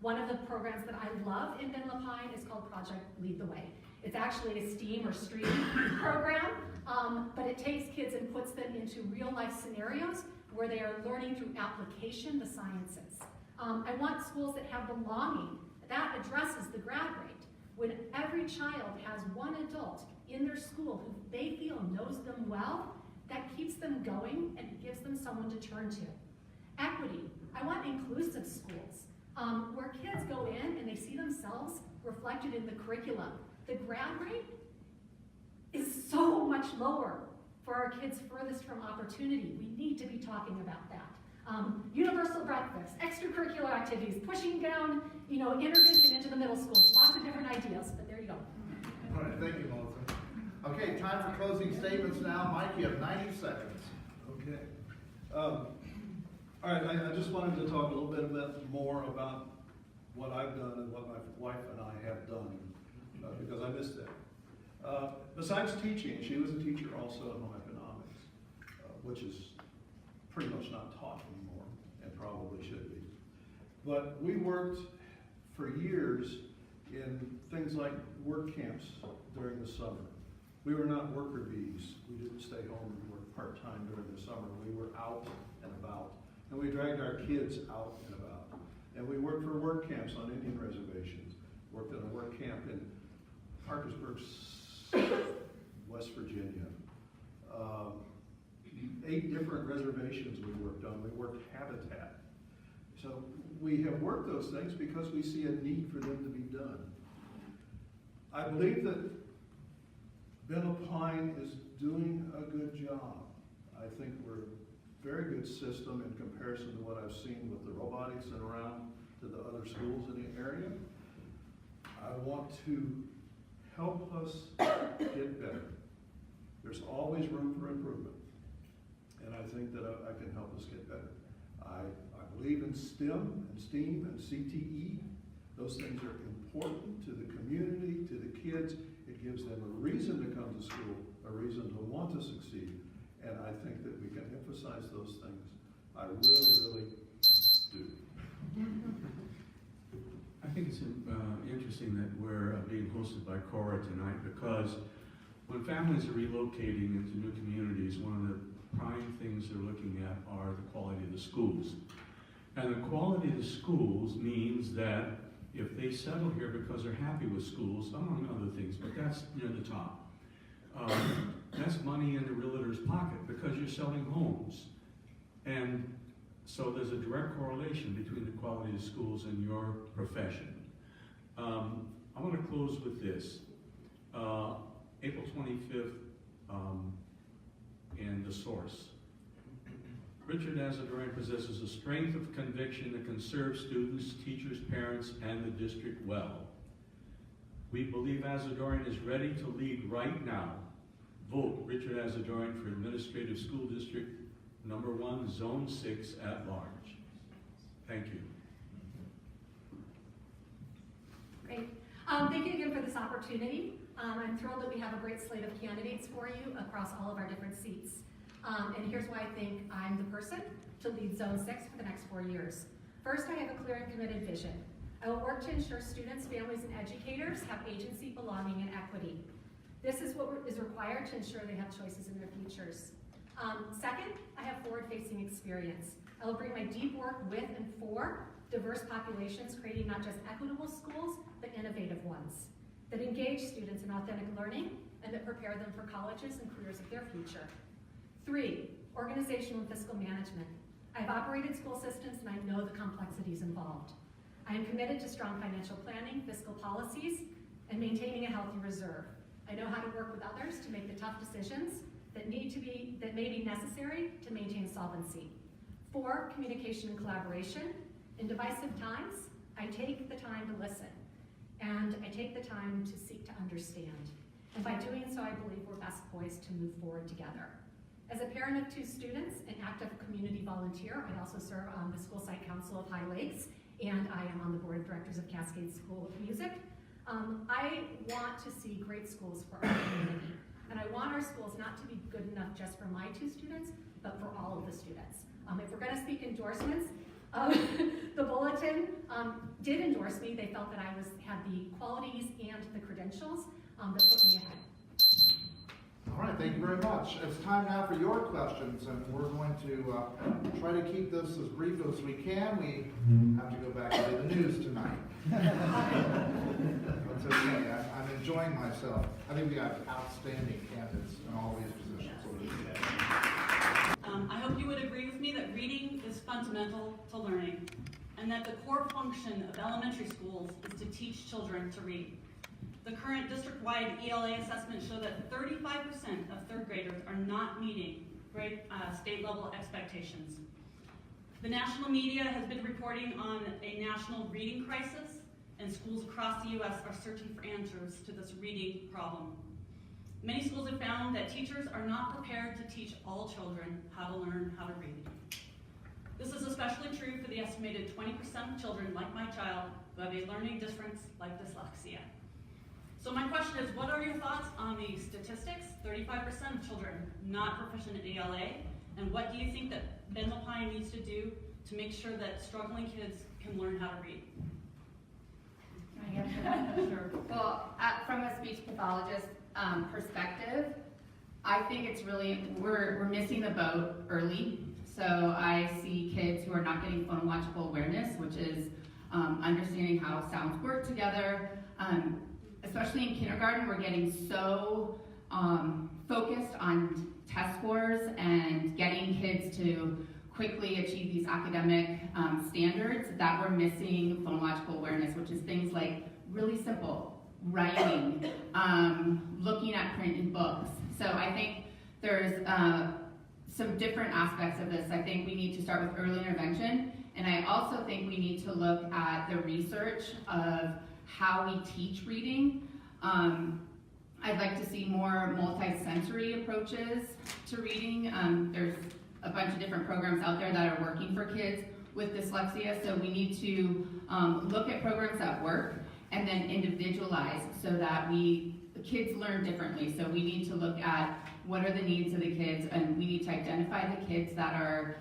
One of the programs that I love in Ben Lapine is called Project Lead the Way. It's actually a STEAM or STREAM program, but it takes kids and puts them into real life scenarios where they are learning through application the sciences. I want schools that have belonging. That addresses the grad rate. When every child has one adult in their school who they feel knows them well, that keeps them going and gives them someone to turn to. Equity. I want inclusive schools where kids go in and they see themselves reflected in the curriculum. The grad rate is so much lower for our kids furthest from opportunity. We need to be talking about that. Universal breakfast, extracurricular activities, pushing down, intervention into the middle schools, lots of different ideas, but there you go. All right, thank you, Melissa. Okay, time for closing statements now. Mike, you have 90 seconds. Okay. All right, I just wanted to talk a little bit more about what I've done and what my wife and I have done, because I missed that. Besides teaching, she was a teacher also in home economics, which is pretty much not taught anymore, and probably should be. But we worked for years in things like work camps during the summer. We were not worker bees. We didn't stay home and work part-time during the summer. We were out and about. And we dragged our kids out and about. And we worked for work camps on Indian reservations. Worked at a work camp in Parkersburg, West Virginia. 8 different reservations we worked on. We worked habitat. So we have worked those things because we see a need for them to be done. I believe that Ben Lapine is doing a good job. I think we're a very good system in comparison to what I've seen with the robotics and around to the other schools in the area. I want to help us get better. There's always room for improvement. And I think that I can help us get better. I believe in STEM and STEAM and CTE. Those things are important to the community, to the kids. It gives them a reason to come to school, a reason to want to succeed. And I think that we can emphasize those things. I really, really do. I think it's interesting that we're being hosted by COAR tonight, because when families are relocating into new communities, one of the prime things they're looking at are the quality of the schools. And the quality of the schools means that if they settle here because they're happy with schools, among other things, but that's near the top. That's money in the realtor's pocket because you're selling homes. And so there's a direct correlation between the quality of schools and your profession. I want to close with this. April 25th, and the source. Richard Azadorian possesses a strength of conviction that can serve students, teachers, parents, and the district well. We believe Azadorian is ready to lead right now. Vote Richard Azadorian for Administrative School District Number 1, Zone 6 at large. Thank you. Great. Thank you again for this opportunity. I'm thrilled that we have a great slate of candidates for you across all of our different seats. And here's why I think I'm the person to lead Zone 6 for the next 4 years. First, I have a clear and committed vision. I will work to ensure students, families, and educators have agency, belonging, and equity. This is what is required to ensure they have choices in their futures. Second, I have forward-facing experience. I will bring my deep work with and for diverse populations, creating not just equitable schools, but innovative ones that engage students in authentic learning and that prepare them for colleges and careers of their future. 3, organizational and fiscal management. I've operated school systems and I know the complexities involved. I am committed to strong financial planning, fiscal policies, and maintaining a healthy reserve. I know how to work with others to make the tough decisions that may be necessary to maintain solvency. 4, communication and collaboration. In divisive times, I take the time to listen, and I take the time to seek to understand. And by doing so, I believe we're best poised to move forward together. As a parent of 2 students, an active community volunteer, I also serve on the School Site Council of High Lakes, and I am on the Board of Directors of Cascade School of Music. I want to see great schools for our community, and I want our schools not to be good enough just for my 2 students, but for all of the students. If we're gonna speak endorsements, the Bulletin did endorse me. They felt that I had the qualities and the credentials that put me ahead. All right, thank you very much. It's time now for your questions, and we're going to try to keep this as brief as we can. We have to go back and do the news tonight. That's okay. I'm enjoying myself. I think we got outstanding candidates in all these positions. I hope you would agree with me that reading is fundamental to learning, and that the core function of elementary schools is to teach children to read. The current district-wide ELA assessments show that 35% of 3rd graders are not meeting state-level expectations. The national media has been reporting on a national reading crisis, and schools across the U.S. are searching for answers to this reading problem. Many schools have found that teachers are not prepared to teach all children how to learn how to read. This is especially true for the estimated 20% of children, like my child, who have a learning difference like dyslexia. So my question is, what are your thoughts on the statistics? 35% of children not proficient in ELA, and what do you think that Ben Lapine needs to do to make sure that struggling kids can learn how to read? Can I answer that? Sure. Well, from a speech pathologist perspective, I think it's really, we're missing the boat early. So I see kids who are not getting phonological awareness, which is understanding how sounds work together. Especially in kindergarten, we're getting so focused on test scores and getting kids to quickly achieve these academic standards that we're missing phonological awareness, which is things like really simple writing, looking at print in books. So I think there's some different aspects of this. I think we need to start with early intervention, and I also think we need to look at the research of how we teach reading. I'd like to see more multi-sensory approaches to reading. There's a bunch of different programs out there that are working for kids with dyslexia, so we need to look at programs that work and then individualize so that kids learn differently. So we need to look at what are the needs of the kids, and we need to identify the kids that are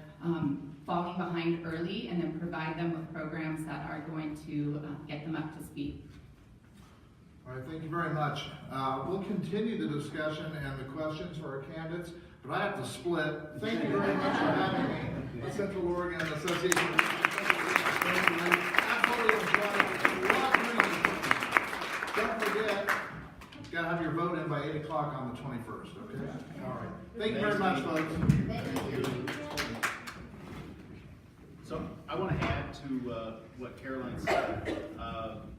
falling behind early and then provide them with programs that are going to get them up to speed. All right, thank you very much. We'll continue the discussion and the questions for our candidates, but I have to split. Thank you very much for having me. The Central Oregon Association of Absolutely enjoyed it. Don't forget, you gotta have your vote in by 8 o'clock on the 21st, okay? All right. Thank you very much, folks. Thank you. So I want to add to what Caroline said.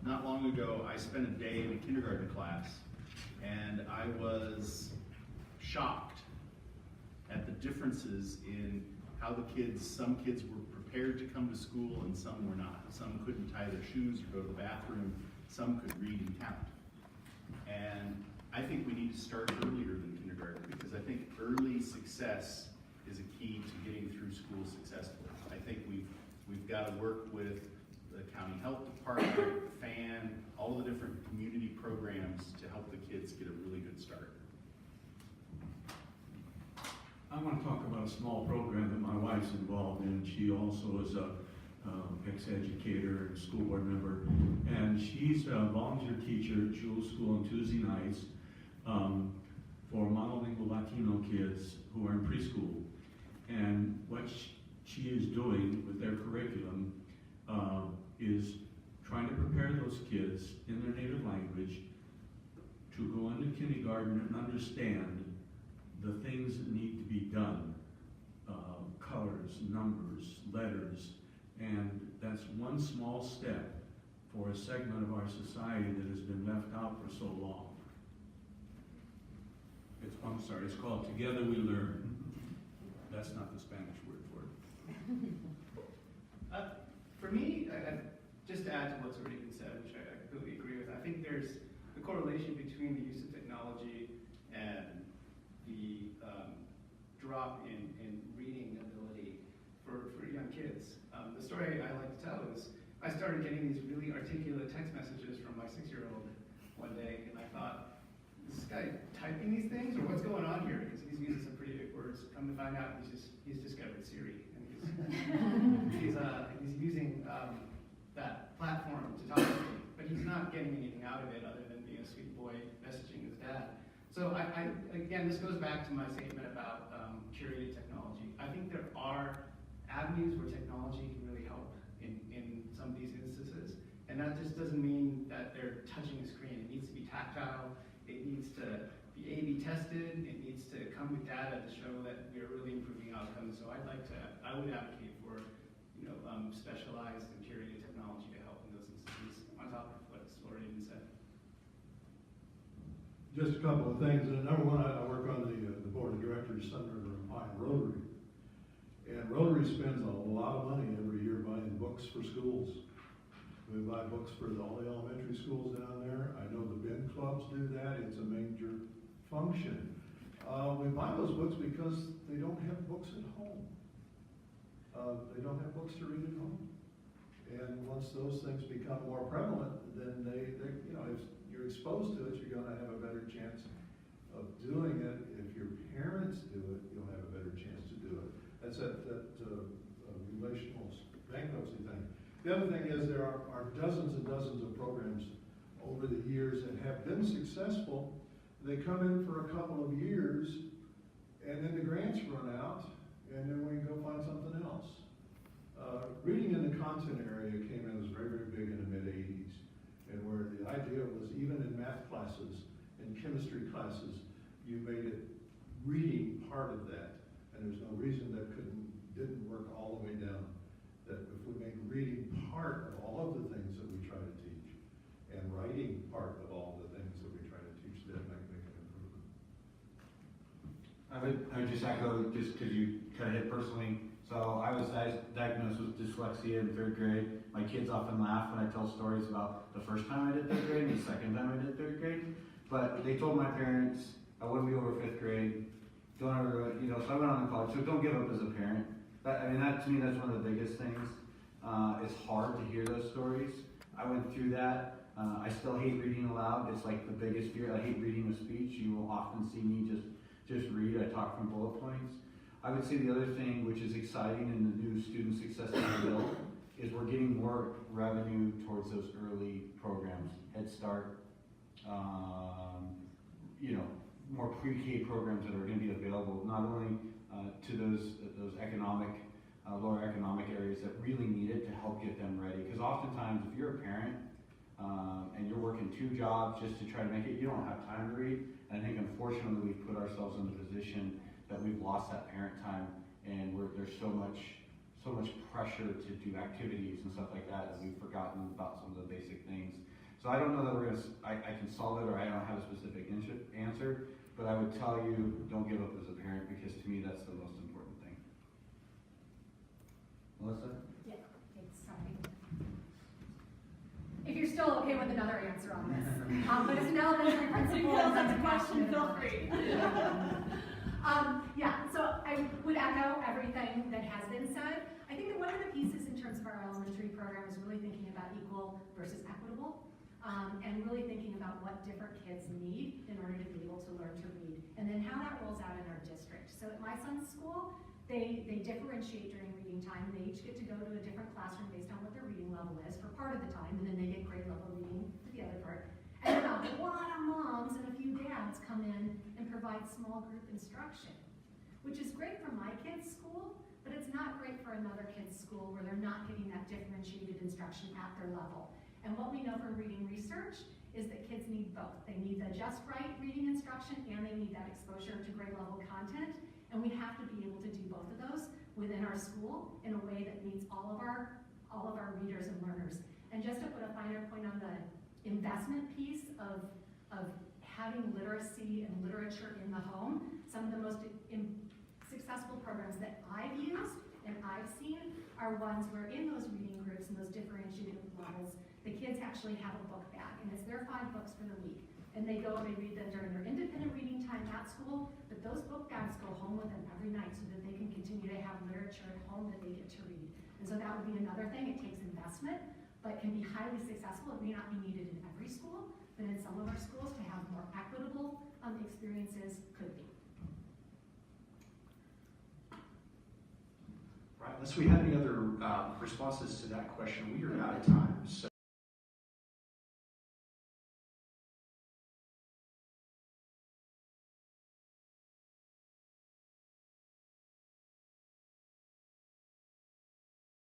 Not long ago, I spent a day in a kindergarten class, and I was shocked at the differences in how some kids were prepared to come to school and some were not. Some couldn't tie their shoes or go to the bathroom. Some could read and count. And I think we need to start earlier than kindergarten, because I think early success is a key to getting through school successfully. I think we've got to work with the county health department, FAN, all the different community programs to help the kids get a really good start. I want to talk about a small program that my wife's involved in. She also is a ex-educator and school board member, and she's a volunteer teacher at Jewel School on Tuesday nights for monolingual Latino kids who are in preschool. And what she is doing with their curriculum is trying to prepare those kids in their native language to go into kindergarten and understand the things that need to be done, colors, numbers, letters, and that's one small step for a segment of our society that has been left out for so long. It's called Together We Learn. That's not the Spanish word for it. For me, just to add to what's already been said, which I completely agree with, I think there's the correlation between the use of technology and the drop in reading ability for young kids. The story I like to tell is I started getting these really articulate text messages from my 6-year-old one day, and I thought, is this guy typing these things, or what's going on here? Because he's using some pretty big words. Come to find out, he's discovered Siri, and he's using that platform to talk to me, but he's not getting anything out of it other than being a sweet boy messaging his dad. So again, this goes back to my statement about curated technology. I think there are avenues where technology can really help in some of these instances, and that just doesn't mean that they're touching a screen. It needs to be tactile. It needs to be A/B tested. It needs to come with data to show that we're really improving outcomes. So I would advocate for, specialized and curated technology to help in those instances, on top of what's already been said. Just a couple of things. Number one, I work on the board of directors, Sun River and Pine Rotary. And Rotary spends a lot of money every year buying books for schools. We buy books for all the elementary schools down there. I know the bin clubs do that. It's a major function. We buy those books because they don't have books at home. They don't have books to read at home. And once those things become more prevalent, then if you're exposed to it, you're going to have a better chance of doing it. If your parents do it, you'll have a better chance to do it. That's that relational bankruptcy thing. The other thing is there are dozens and dozens of programs over the years that have been successful. They come in for a couple of years, and then the grants run out, and then we go find something else. Reading in the content area came in as very, very big in the mid-'80s, and where the idea was even in math classes and chemistry classes, you made it reading part of that, and there's no reason that didn't work all the way down. That if we make reading part of all of the things that we try to teach, and writing part of all of the things that we try to teach, that might make an improvement. I would just echo, just because you kind of hit personally. So I was diagnosed with dyslexia in 3rd grade. My kids often laugh when I tell stories about the first time I did 3rd grade and the second time I did 3rd grade. But they told my parents I wouldn't be over 5th grade. Don't ever, so I went on to college. So don't give up as a parent. To me, that's one of the biggest things. It's hard to hear those stories. I went through that. I still hate reading aloud. It's like the biggest fear. I hate reading a speech. You will often see me just read. I talk from bullet points. I would say the other thing, which is exciting in the new student success bill, is we're getting more revenue towards those early programs, Head Start, more pre-K programs that are going to be available not only to those lower economic areas that really need it to help get them ready. Because oftentimes, if you're a parent and you're working 2 jobs just to try to make it, you don't have time to read. And I think unfortunately we've put ourselves in the position that we've lost that parent time, and there's so much pressure to do activities and stuff like that we've forgotten about some of the basic things. So I don't know that I can solve it, or I don't have a specific answer, but I would tell you, don't give up as a parent, because to me that's the most important thing. Melissa? Yeah, thanks, sorry. If you're still okay with another answer on this, but as an elementary principal, that's a question, feel free. So I would echo everything that has been said. I think that one of the pieces in terms of our elementary program is really thinking about equal versus equitable, and really thinking about what different kids need in order to be able to learn to read, and then how that rolls out in our district. So at my son's school, they differentiate during reading time. They each get to go to a different classroom based on what their reading level is for part of the time, and then they get grade level reading for the other part. And then a lot of moms and a few dads come in and provide small group instruction, which is great for my kid's school, but it's not great for another kid's school where they're not getting that differentiated instruction at their level. And what we know from reading research is that kids need both. They need the just right reading instruction, and they need that exposure to grade level content. And we have to be able to do both of those within our school in a way that meets all of our readers and learners. And just to put a fine finer point on the investment piece of having literacy and literature in the home. Some of the most successful programs that I've used and I've seen are ones where in those reading groups and those differentiated levels, the kids actually have a book bag, and it's their 5 books for the week. And they go and they read them during their independent reading time at school, but those book bags go home with them every night so that they can continue to have literature at home that they get to read. And so that would be another thing. It takes investment, but can be highly successful. It may not be needed in every school, but in some of our schools to have more equitable experiences could be. Right, unless we have any other responses to that question, we are out of time. So